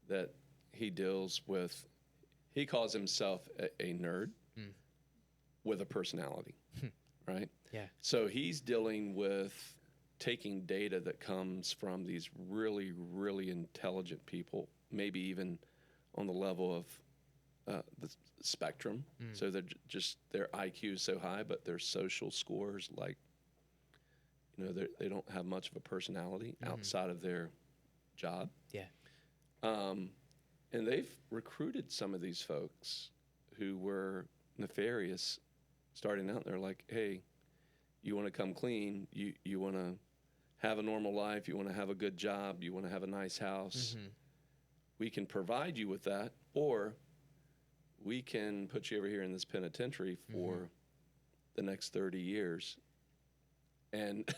that he deals with. He calls himself a nerd with a personality, right? Yeah. So he's dealing with taking data that comes from these really, really intelligent people, maybe even on the level of the spectrum. So they're just their IQ is so high, but their social scores, like, they don't have much of a personality outside of their job. Yeah. And they've recruited some of these folks who were nefarious starting out. They're like, hey, you want to come clean, you want to have a normal life, you want to have a good job, you want to have a nice house, we can provide you with that, or we can put you over here in this penitentiary for the next 30 years. And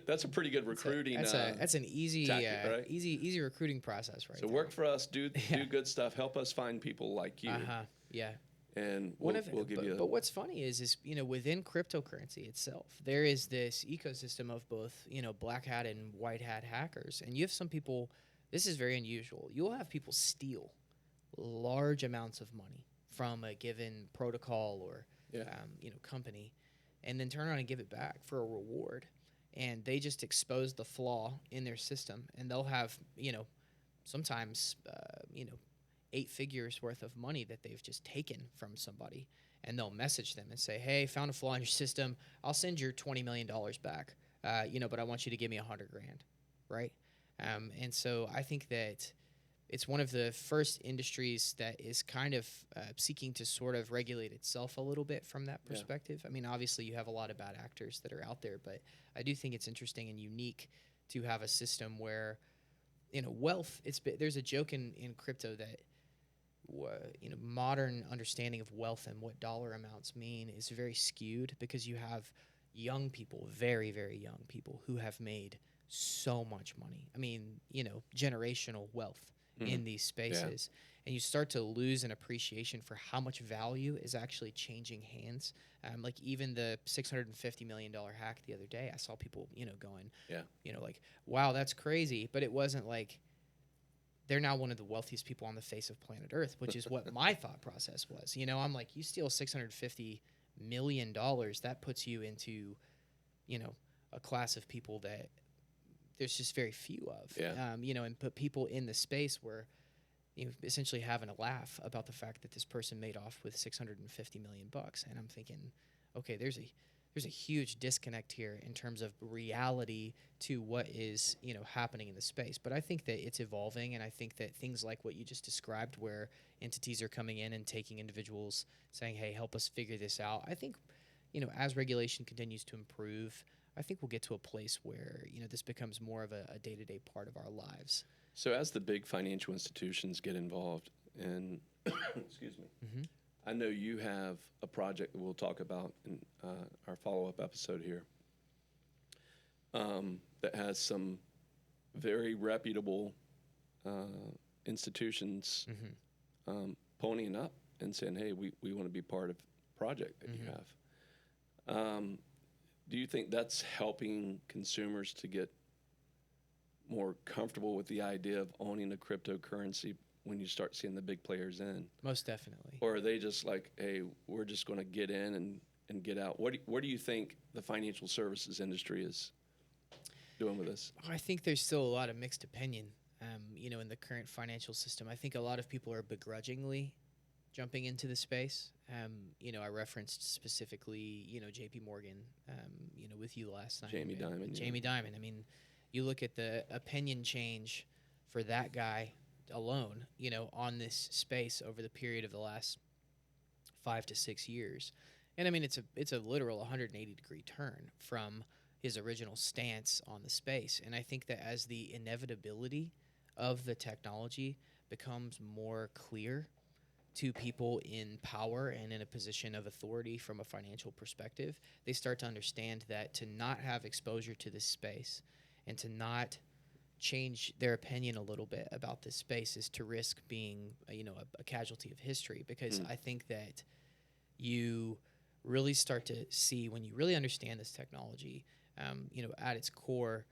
that's a pretty good recruiting. That's an easy, tactic, right? easy recruiting process, right? So there. work for us, do good stuff, help us find people like you. Yeah. And we'll give you. But what's funny is within cryptocurrency itself, there is this ecosystem of both black hat and white hat hackers, and you have some people. This is very unusual. You'll have people steal large amounts of money from a given protocol or company, and then turn around and give it back for a reward. And they just expose the flaw in their system, and they'll have sometimes 8 figures worth of money that they've just taken from somebody, and they'll message them and say, hey, found a flaw in your system, I'll send your $20 million back, but I want you to give me $100,000, right? And so I think that it's one of the first industries that is kind of seeking to sort of regulate itself a little bit from that perspective. I mean, obviously you have a lot of bad actors that are out there, but I do think it's interesting and unique to have a system where, wealth, there's a joke in crypto that, modern understanding of wealth and what dollar amounts mean is very skewed because you have young people, very, very young people who have made so much money. I mean, generational wealth in these spaces. And you start to lose an appreciation for how much value is actually changing hands. Like even the $650 million hack the other day, I saw people, going, like, wow, that's crazy. But it wasn't like, they're now one of the wealthiest people on the face of planet Earth, which is what my thought process was. I'm like, you steal $650 million, that puts you into, a class of people that there's just very few of. And put people in the space where essentially having a laugh about the fact that this person made off with $650 million. And I'm thinking, okay, there's a huge disconnect here in terms of reality to what is happening in the space. But I think that it's evolving, and I think that things like what you just described, where entities are coming in and taking individuals, saying, "Hey, help us figure this out." I think as regulation continues to improve, I think we'll get to a place where this becomes more of a day-to-day part of our lives. So as the big financial institutions get involved, and excuse me, I know you have a project that we'll talk about in our follow-up episode here that has some very reputable institutions ponying up and saying, hey, we want to be part of a project that you have. Do you think that's helping consumers to get more comfortable with the idea of owning a cryptocurrency when you start seeing the big players in? Most definitely. Or are they just like, hey, we're just going to get in and get out? Where do you think the financial services industry is doing with this? I think there's still a lot of mixed opinion, in the current financial system. I think a lot of people are begrudgingly jumping into the space. I referenced specifically, J.P. Morgan, with you last night. Jamie Dimon. Jamie Dimon. I mean, you look at the opinion change for that guy alone, on this space over the period of the last 5 to 6 years. And I mean, it's a literal 180-degree turn from his original stance on the space. And I think that as the inevitability of the technology becomes more clear to people in power and in a position of authority from a financial perspective, they start to understand that to not have exposure to this space and to not change their opinion a little bit about this space is to risk being, a casualty of history. Because I think that you really start to see, when you really understand this technology, at its core,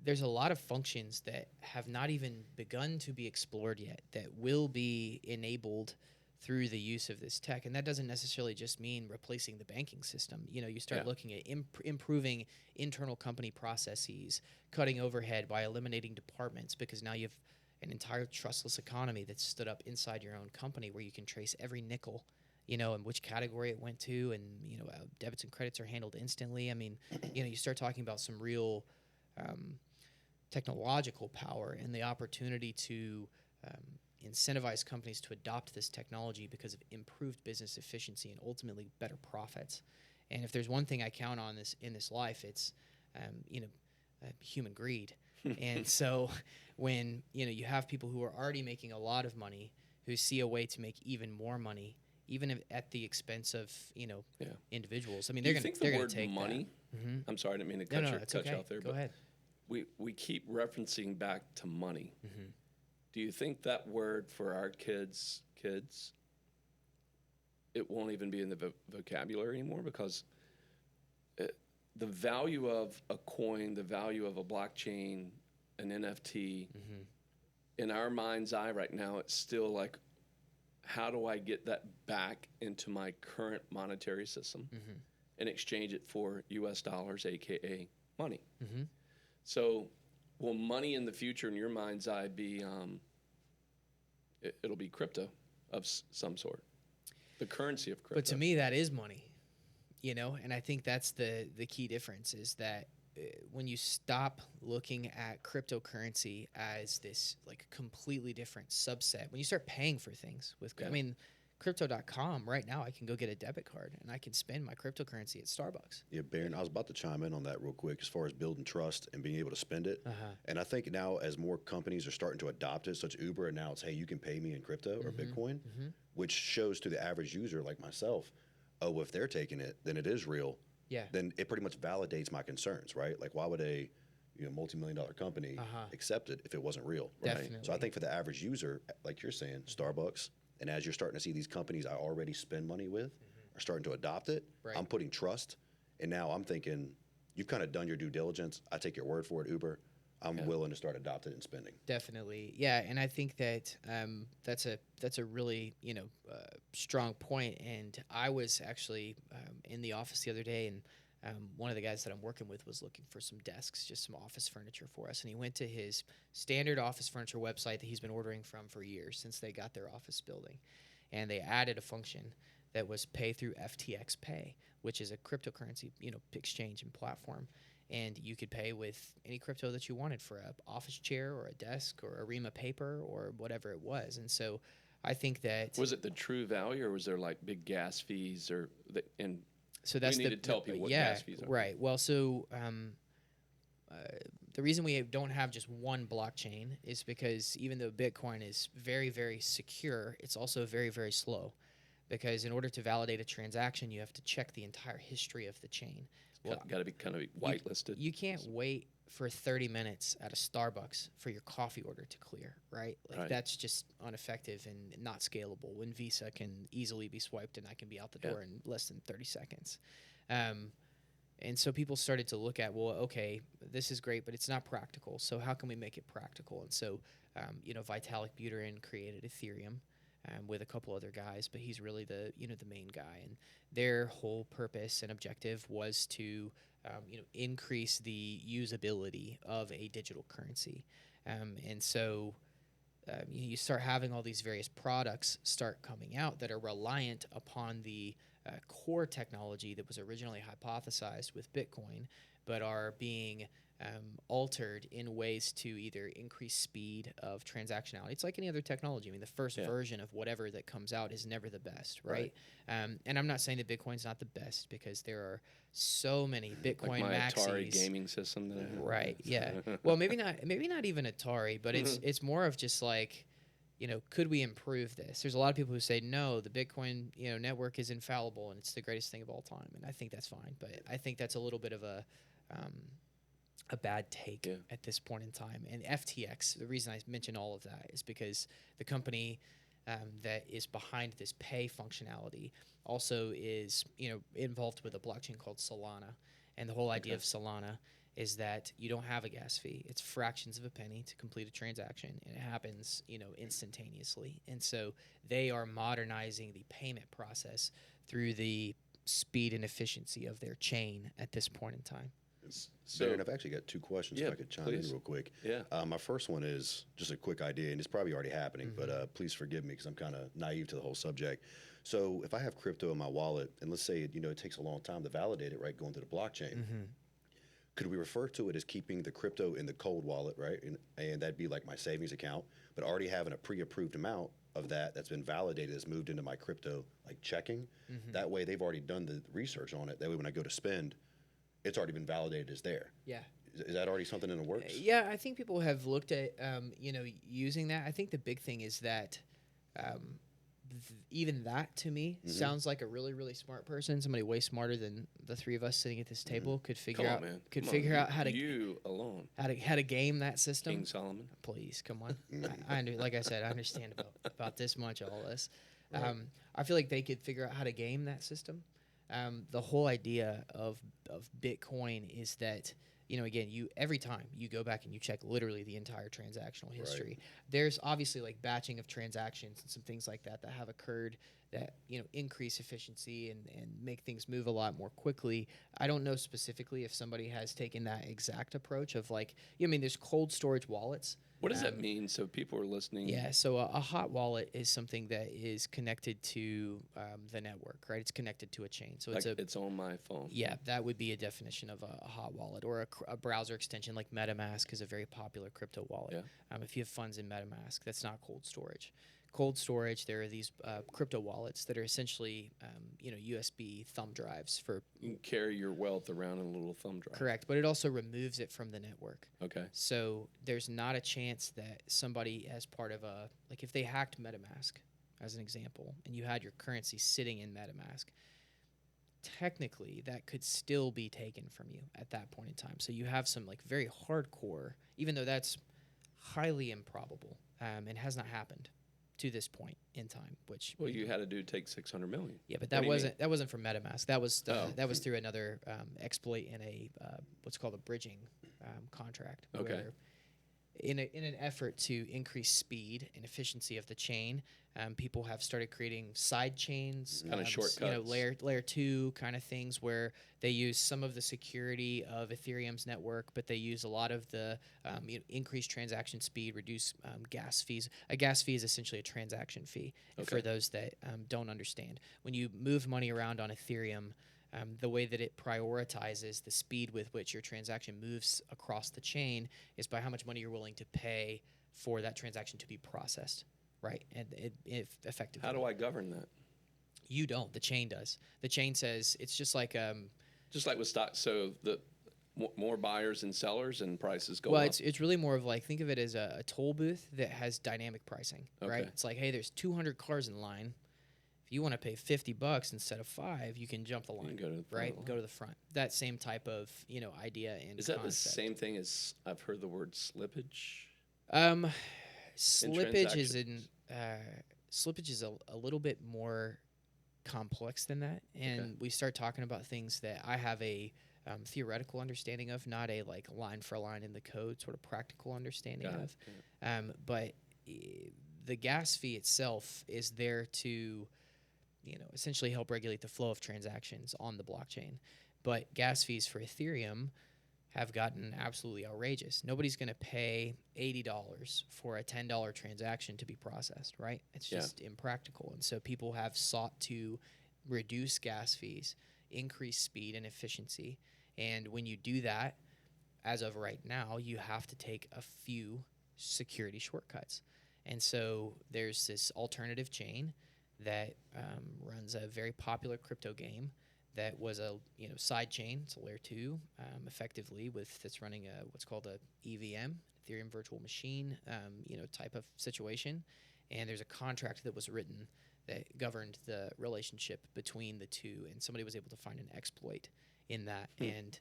there's a lot of functions that have not even begun to be explored yet that will be enabled through the use of this tech. And that doesn't necessarily just mean replacing the banking system. You start looking at improving internal company processes, cutting overhead by eliminating departments, because now you have an entire trustless economy that's stood up inside your own company where you can trace every nickel, and which category it went to, and, debits and credits are handled instantly. I mean, you start talking about some real technological power and the opportunity to incentivize companies to adopt this technology because of improved business efficiency and ultimately better profits. And if there's one thing I count on in this life, it's human greed. And so when you have people who are already making a lot of money who see a way to make even more money, even if at the expense of individuals. I mean, they're going to take money. That. I'm sorry, I didn't mean to cut you off there. Go ahead. We keep referencing back to money. Do you think that word for our kids, it won't even be in the vocabulary anymore? Because the value of a coin, the value of a blockchain, an NFT, in our mind's eye right now, it's still like, how do I get that back into my current monetary system and exchange it for U.S. dollars, a.k.a. money? So will money in the future, in your mind's eye, be it'll be crypto of some sort, the currency of crypto? But to me, that is money, and I think that's the key difference is that when you stop looking at cryptocurrency as this like completely different subset, when you start paying for things with, I mean, Crypto.com right now, I can go get a debit card and I can spend my cryptocurrency at Starbucks. Yeah, Barron, I was about to chime in on that real quick as far as building trust and being able to spend it. And I think now as more companies are starting to adopt it, such Uber announced, hey, you can pay me in crypto or Bitcoin, which shows to the average user like myself, oh, if they're taking it, then it is real. Yeah. Then it pretty much validates my concerns, right? Like, why would a multi-million-dollar company accept it if it wasn't real? Right? Definitely. So I think for the average user, like you're saying, Starbucks, and as you're starting to see these companies I already spend money with are starting to adopt it, I'm putting trust. And now I'm thinking, you've kind of done your due diligence. I take your word for it, Uber. I'm willing to start adopting and spending. Definitely, yeah, and I think that that's a really strong point. And I was actually in the office the other day, and one of the guys that I'm working with was looking for some desks, just some office furniture for us. And he went to his standard office furniture website that he's been ordering from for years since they got their office building, and they added a function that was pay through FTX Pay, which is a cryptocurrency exchange and platform. And you could pay with any crypto that you wanted for an office chair or a desk or a ream of paper or whatever it was. And so I think that... Was it the true value, or was there like big gas fees? So that's we need to tell people what gas fees are. Right. Well, so the reason we don't have just one blockchain is because even though Bitcoin is very, very secure, it's also very, very slow. because in order to validate a transaction, you have to check the entire history of the chain. Well, Got to be kind of whitelisted. you can't wait for 30 minutes at a Starbucks for your coffee order to clear, right? Like Right. that's just ineffective and not scalable when Visa can easily be swiped and I can be out the door in less than 30 seconds. And so people started to look at, well, okay, this is great, but it's not practical. So how can we make it practical? And so, Vitalik Buterin created Ethereum with a couple other guys, but he's really the main guy. And their whole purpose and objective was to, increase the usability of a digital currency. And so you start having all these various products start coming out that are reliant upon the core technology that was originally hypothesized with Bitcoin, but are being altered in ways to either increase speed of transactionality. It's like any other technology. I mean, the first version of whatever that comes out is never the best, right? And I'm not saying that Bitcoin's not the best, because there are so many Bitcoin like my maxis. Atari gaming system that I have. Right. Yeah. Well, maybe not even Atari, but it's more of just like, could we improve this? There's a lot of people who say, no, the Bitcoin, network is infallible and it's the greatest thing of all time. And I think that's fine. But I think that's a little bit of a bad take at this point in time. And FTX, the reason I mention all of that is because the company that is behind this pay functionality also is, involved with a blockchain called Solana. And the whole idea of Solana is that you don't have a gas fee. It's fractions of a penny to complete a transaction, and it happens, instantaneously. And so they are modernizing the payment process through the speed and efficiency of their chain at this point in time. So Barron, I've actually got two questions if I could chime in real quick. Yeah. My first one is just a quick idea, and it's probably already happening, but please forgive me because I'm kind of naive to the whole subject. So if I have crypto in my wallet, and let's say it takes a long time to validate it, right, going to the blockchain, could we refer to it as keeping the crypto in the cold wallet, right? And that'd be like my savings account, but already having a pre-approved amount of that's been validated, that's moved into my crypto, like checking. That way they've already done the research on it. That way when I go to spend, it's already been validated as there. Yeah. Is that already something in the works? Yeah, I think people have looked at, using that. I think the big thing is that even that, to me, sounds like a really, really smart person, somebody way smarter than the three of us sitting at this table could figure out. man. Could Come figure on. out how to You alone. how to game that system. King Solomon. Please, come on. Like I said, I understand about this much all this. I feel like they could figure out how to game that system. The whole idea of Bitcoin is that, again, every time you go back and you check literally the entire transactional history, there's obviously like batching of transactions and some things like that have occurred that, increase efficiency and make things move a lot more quickly. I don't know specifically if somebody has taken that exact approach of like, there's cold storage wallets. What does that mean? So people are listening. Yeah, so a hot wallet is something that is connected to the network, right? It's connected to a chain. So it's on my phone. Yeah, that would be a definition of a hot wallet, or a browser extension like MetaMask is a very popular crypto wallet. Yeah. If you have funds in MetaMask, that's not cold storage. Cold storage, there are these crypto wallets that are essentially, USB thumb drives for. You can carry your wealth around in a little thumb drive. Correct, but it also removes it from the network. Okay. So there's not a chance that somebody, as part of if they hacked MetaMask, as an example, and you had your currency sitting in MetaMask, technically that could still be taken from you at that point in time. So you have some very hardcore, even though that's highly improbable and has not happened to this point in time. Which you had a dude take 600 million. Yeah, but that wasn't from MetaMask. That was through another exploit in a what's called a bridging contract. Okay. Where in an effort to increase speed and efficiency of the chain, people have started creating side chains, kind of shortcuts, layer 2 kind of things, where they use some of the security of Ethereum's network, but they use a lot of the increased transaction speed, reduce gas fees. A gas fee is essentially a transaction fee. Okay. For those that don't understand, when you move money around on Ethereum, the way that it prioritizes the speed with which your transaction moves across the chain is by how much money you're willing to pay for that transaction to be processed, right? And it effectively. How do I govern that? You don't. The chain does. The chain says it's just like with stock. So the more buyers and sellers and prices go up. Well, it's really more of think of it as a toll booth that has dynamic pricing, right? It's like, hey, there's 200 cars in line. If you want to pay $50 instead of $5, you can jump the line, go to the front right? of the line. Go to the front. That same type of idea and Is that concept. the same thing as I've heard the word slippage? Slippage is transactions? slippage is a little bit more complex than that, and we start talking about things that I have a theoretical understanding of, not a like line for line in the code sort of practical understanding Got it, of. got it. But the gas fee itself is there to essentially help regulate the flow of transactions on the blockchain. But gas fees for Ethereum have gotten absolutely outrageous. Nobody's going to pay $80 for a $10 transaction to be processed, right? It's just impractical. And so people have sought to reduce gas fees, increase speed and efficiency. And when you do that, as of right now, you have to take a few security shortcuts. And so there's this alternative chain that runs a very popular crypto game that was a side chain. It's a layer 2, effectively that's running what's called a EVM, Ethereum Virtual Machine, type of situation. And there's a contract that was written that governed the relationship between the two, and somebody was able to find an exploit in that. And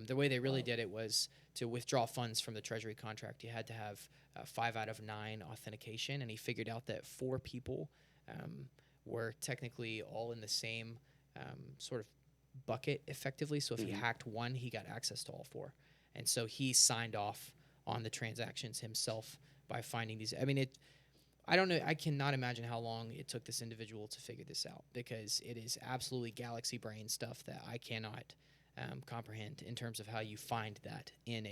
the way they really did it was to withdraw funds from the treasury contract. You had to have 5 out of 9 authentication, and he figured out that 4 people were technically all in the same sort of bucket effectively. So if he hacked one, he got access to all 4. And so he signed off on the transactions himself by finding these. I mean, I don't know. I cannot imagine how long it took this individual to figure this out, because it is absolutely galaxy brain stuff that I cannot comprehend in terms of how you find that in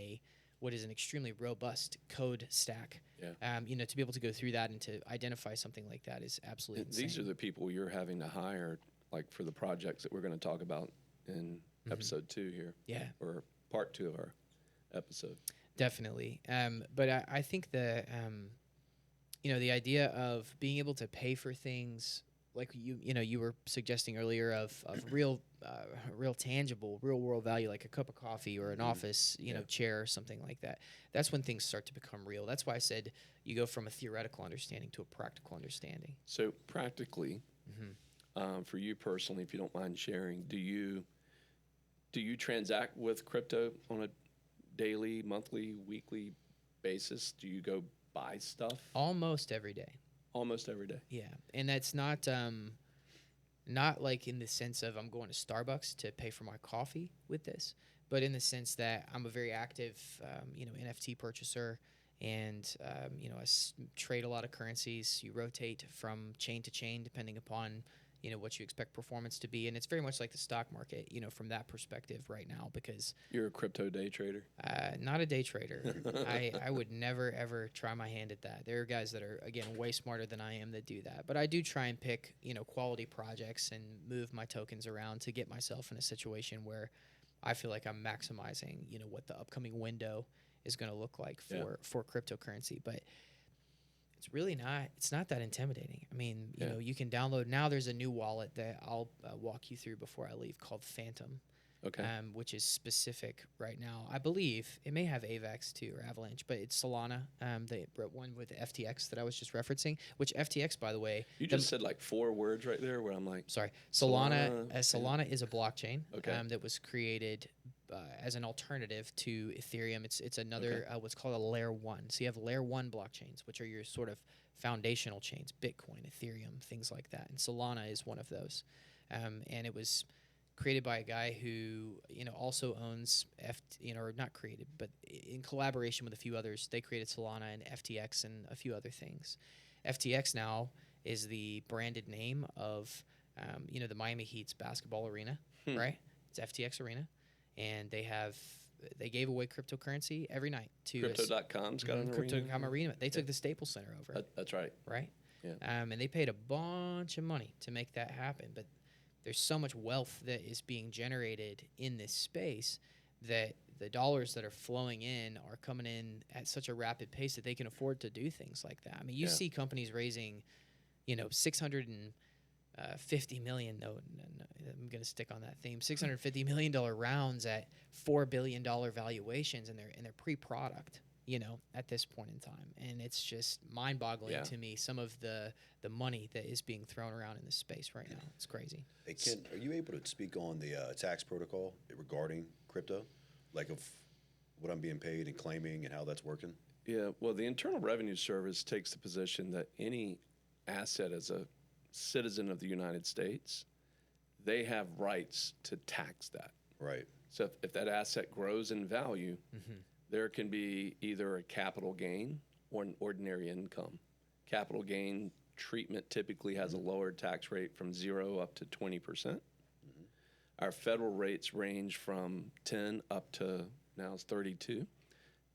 what is an extremely robust code stack. Yeah. To be able to go through that and to identify something like that is absolutely insane. These are the people you're having to hire, like for the projects that we're going to talk about in episode 2 here. Yeah. Or part 2 of our episode. Definitely. But I think the idea of being able to pay for things like you were suggesting earlier of real tangible, real world value, like a cup of coffee or an office, chair or something like that. That's when things start to become real. That's why I said you go from a theoretical understanding to a practical understanding. So practically, for you personally, if you don't mind sharing, do you transact with crypto on a daily, monthly, weekly basis? Do you go buy stuff? Almost every day. Almost every day. Yeah, and that's not like in the sense of I'm going to Starbucks to pay for my coffee with this, but in the sense that I'm a very active, NFT purchaser, and I trade a lot of currencies. You rotate from chain to chain depending upon what you expect performance to be, and it's very much like the stock market, from that perspective right now, because You're a crypto day trader? not a day trader. I would never ever try my hand at that. There are guys that are, again, way smarter than I am that do that, but I do try and pick quality projects and move my tokens around to get myself in a situation where I feel like I'm maximizing what the upcoming window is going to look like for cryptocurrency. But it's really not. It's not that intimidating. I mean, you can download. Now there's a new wallet that I'll walk you through before I leave called Phantom, which is specific right now. I believe it may have AVAX too or Avalanche, but it's Solana. They wrote one with FTX that I was just referencing. Which FTX, by the way, You just said like 4 words right there where I'm like, sorry, Solana, Solana is a blockchain that was created as an alternative to Ethereum. It's another what's called a layer 1. So you have layer 1 blockchains, which are your sort of foundational chains, Bitcoin, Ethereum, things like that. And Solana is one of those. And it was created by a guy who also owns or not created, but in collaboration with a few others, they created Solana and FTX and a few other things. FTX now is the branded name of the Miami Heat's basketball arena, right? It's FTX Arena. And they gave away cryptocurrency every night to Crypto.com's got an arena. Crypto.com arena. They took the Staples Center over. That's right. Right? Yeah. And they paid a bunch of money to make that happen. But there's so much wealth that is being generated in this space that the dollars that are flowing in are coming in at such a rapid pace that they can afford to do things like that. I mean, you see companies raising, $650 million. No, I'm going to stick on that theme. $650 million rounds at $4 billion valuations, and they're pre-product, at this point in time. And it's just mind-boggling Yeah. to me, some of the money that is being thrown around in this space right now. It's crazy. Hey, Ken, are you able to speak on the tax protocol regarding crypto, like of what I'm being paid and claiming and how that's working? Yeah, well, the Internal Revenue Service takes the position that any asset as a citizen of the United States, they have rights to tax that. Right. So if that asset grows in value, there can be either a capital gain or an ordinary income. Capital gain treatment typically has a lower tax rate from 0 up to 20%. Our federal rates range from 10 up to now it's 32,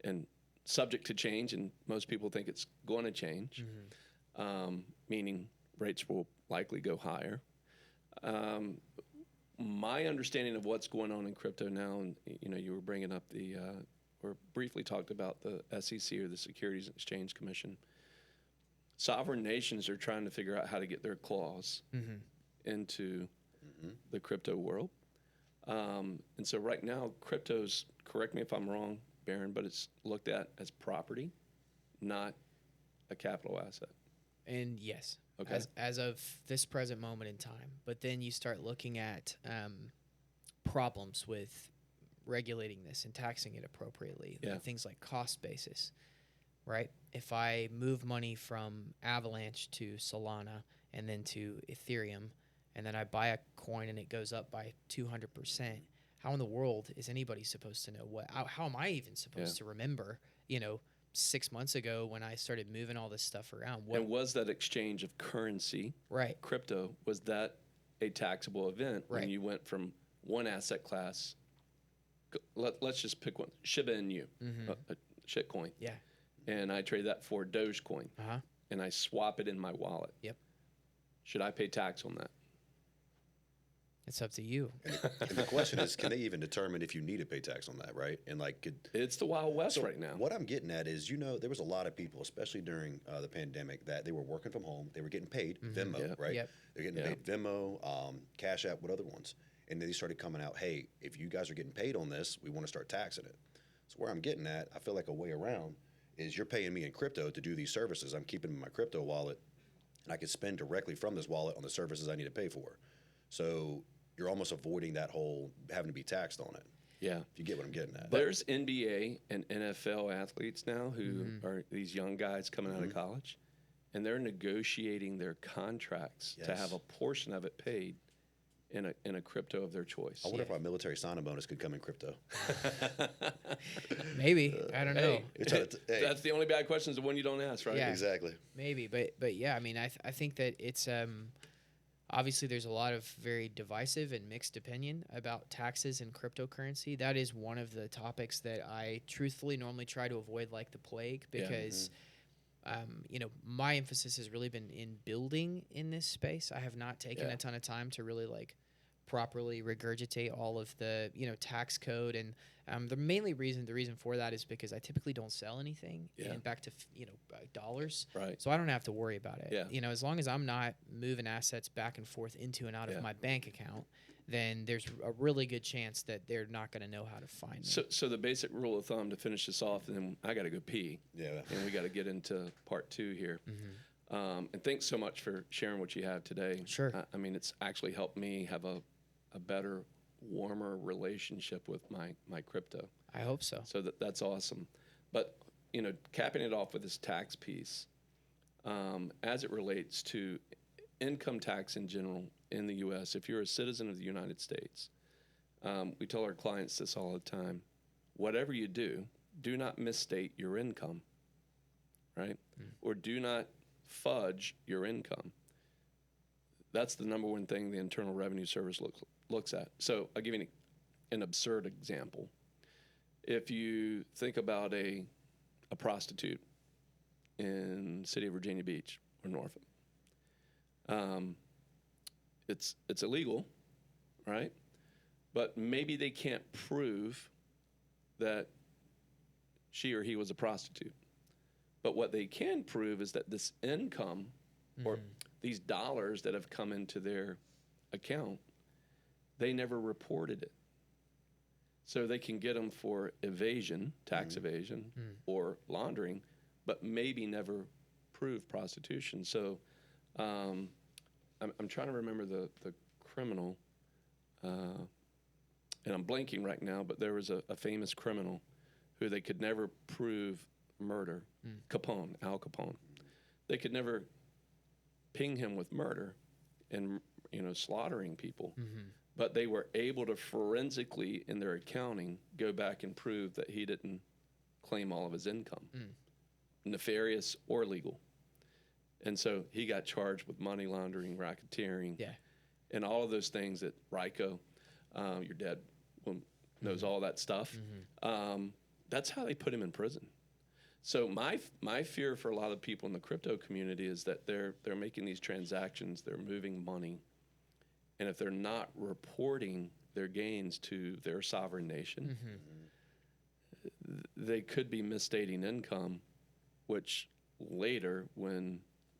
and subject to change, and most people think it's going to change, meaning rates will likely go higher. My understanding of what's going on in crypto now, and you were bringing up or briefly talked about the SEC or the Securities and Exchange Commission. Sovereign nations are trying to figure out how to get their claws into the crypto world. And so right now, crypto's, correct me if I'm wrong, Barron, but it's looked at as property, not a capital asset. And yes, Okay. as of this present moment in time. But then you start looking at problems with regulating this and taxing it appropriately. Yeah. Like things like cost basis, right? If I move money from Avalanche to Solana and then to Ethereum, and then I buy a coin and it goes up by 200%, how in the world is anybody supposed to know how am I even supposed to remember, 6 months ago when I started moving all this stuff around? And was that exchange of currency, Right. crypto, was that a taxable event when Right. you went from one asset class? Let's just pick one, Shiba Inu, a shitcoin. Yeah. And I trade that for Dogecoin, Uh-huh. and I swap it in my wallet. Yep. Should I pay tax on that? It's up to you. And the question is, can they even determine if you need to pay tax on that, right? And It's the Wild West right now. what I'm getting at is, there was a lot of people, especially during the pandemic, that they were working from home. They were getting paid Venmo, Yeah. right? Yep. They're getting paid Venmo, Cash App, what other ones? And they started coming out, hey, if you guys are getting paid on this, we want to start taxing it. So where I'm getting at, I feel like a way around is you're paying me in crypto to do these services. I'm keeping in my crypto wallet, and I can spend directly from this wallet on the services I need to pay for. So you're almost avoiding that whole having to be taxed on it. Yeah. If you get what I'm getting at. There's NBA and NFL athletes now who are these young guys coming out of college, and they're negotiating their contracts to Yes. have a portion of it paid in a crypto of their choice. I wonder if our military sign-on bonus could come in crypto. Maybe. I don't know. Hey, that's the only bad question is the one you don't ask, right? Yeah. Exactly. Maybe, but yeah, I mean, I think that it's obviously there's a lot of very divisive and mixed opinion about taxes and cryptocurrency. That is one of the topics that I truthfully normally try to avoid like the plague because my emphasis has really been in building in this space. I have not taken a ton of time to really like properly regurgitate all of the tax code, and the reason for that is because I typically don't sell anything and back to dollars, Right. so I don't have to worry about it. Yeah. As long as I'm not moving assets back and forth into and out of my bank account, then there's a really good chance that they're not going to know how to find me. So the basic rule of thumb to finish this off, and then I got to go pee. Yeah. And we got to get into part 2 here. And thanks so much for sharing what you have today. Sure. I mean, it's actually helped me have a better, warmer relationship with my crypto. I hope so. So that's awesome. But, capping it off with this tax piece, as it relates to income tax in general in the U.S., if you're a citizen of the United States, we tell our clients this all the time, whatever you do not misstate your income, right? Or do not fudge your income. That's the number one thing the Internal Revenue Service looks at. So I'll give you an absurd example. If you think about a prostitute in the city of Virginia Beach or Norfolk, it's illegal, right? But maybe they can't prove that she or he was a prostitute. But what they can prove is that this income or these dollars that have come into their account, they never reported it. So they can get them for evasion, tax evasion, or laundering, but maybe never prove prostitution. So I'm trying to remember the criminal, and I'm blanking right now, but there was a famous criminal who they could never prove murder, Al Capone. They could never ping him with murder and, slaughtering people. But they were able to forensically, in their accounting, go back and prove that he didn't claim all of his income, nefarious or legal. And so he got charged with money laundering, racketeering, and all of those things that Ryko, your dad knows all that stuff. That's how they put him in prison. So my fear for a lot of people in the crypto community is that they're making these transactions, they're moving money, and if they're not reporting their gains to their sovereign nation, they could be misstating income, which later, when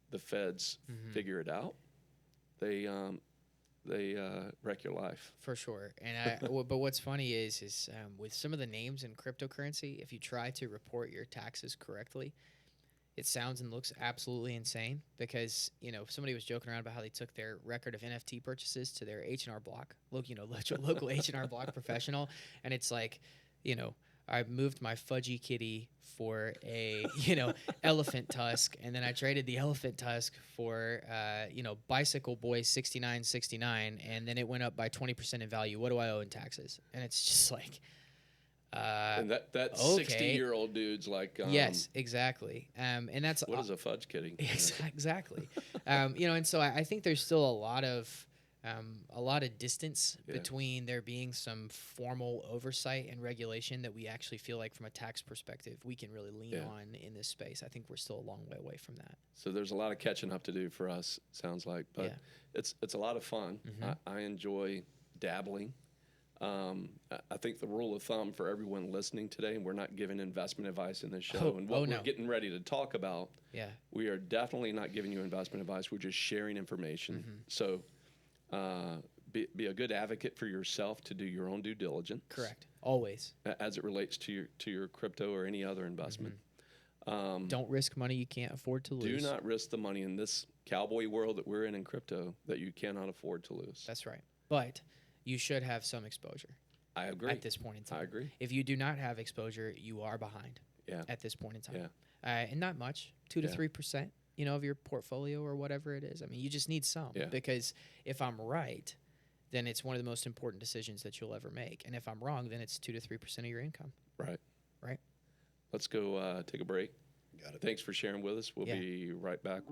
the feds figure it out, they wreck your life. For sure. And but what's funny is with some of the names in cryptocurrency, if you try to report your taxes correctly, it sounds and looks absolutely insane because, somebody was joking around about how they took their record of NFT purchases to their H&R Block, local H&R Block professional, and it's like, I moved my fudgy kitty for a, elephant tusk, and then I traded the elephant tusk for, Bicycle Boy 6969, and then it went up by 20% in value. What do I owe in taxes? And it's just like... and that okay. 60-year-old dude's like, yes, exactly. And that's what is a fudge kitty? Exactly. And so I think there's still a lot of distance between there being some formal oversight and regulation that we actually feel like from a tax perspective we can really lean on in this space. I think we're still a long way away from that. So there's a lot of catching up to do for us, sounds like, but it's a lot of fun. I enjoy dabbling. I think the rule of thumb for everyone listening today, and we're not giving investment advice in this show, and what we're getting ready to talk about, we are definitely not giving you investment advice. We're just sharing information. So be a good advocate for yourself to do your own due diligence. Correct. Always. As it relates to your crypto or any other investment. Don't risk money you can't afford to lose. Do not risk the money in this cowboy world that we're in crypto that you cannot afford to lose. That's right. But you should have some exposure. I agree. At this point in time. I agree. If you do not have exposure, you are behind. At this point in time. And not much, 2 to 3%, of your portfolio or whatever it is. I mean, you just need some. Because if I'm right, then it's one of the most important decisions that you'll ever make. And if I'm wrong, then it's 2 to 3% of your income. Right. Right. Let's go take a break. Got it. Thanks for sharing with us. We'll be right back.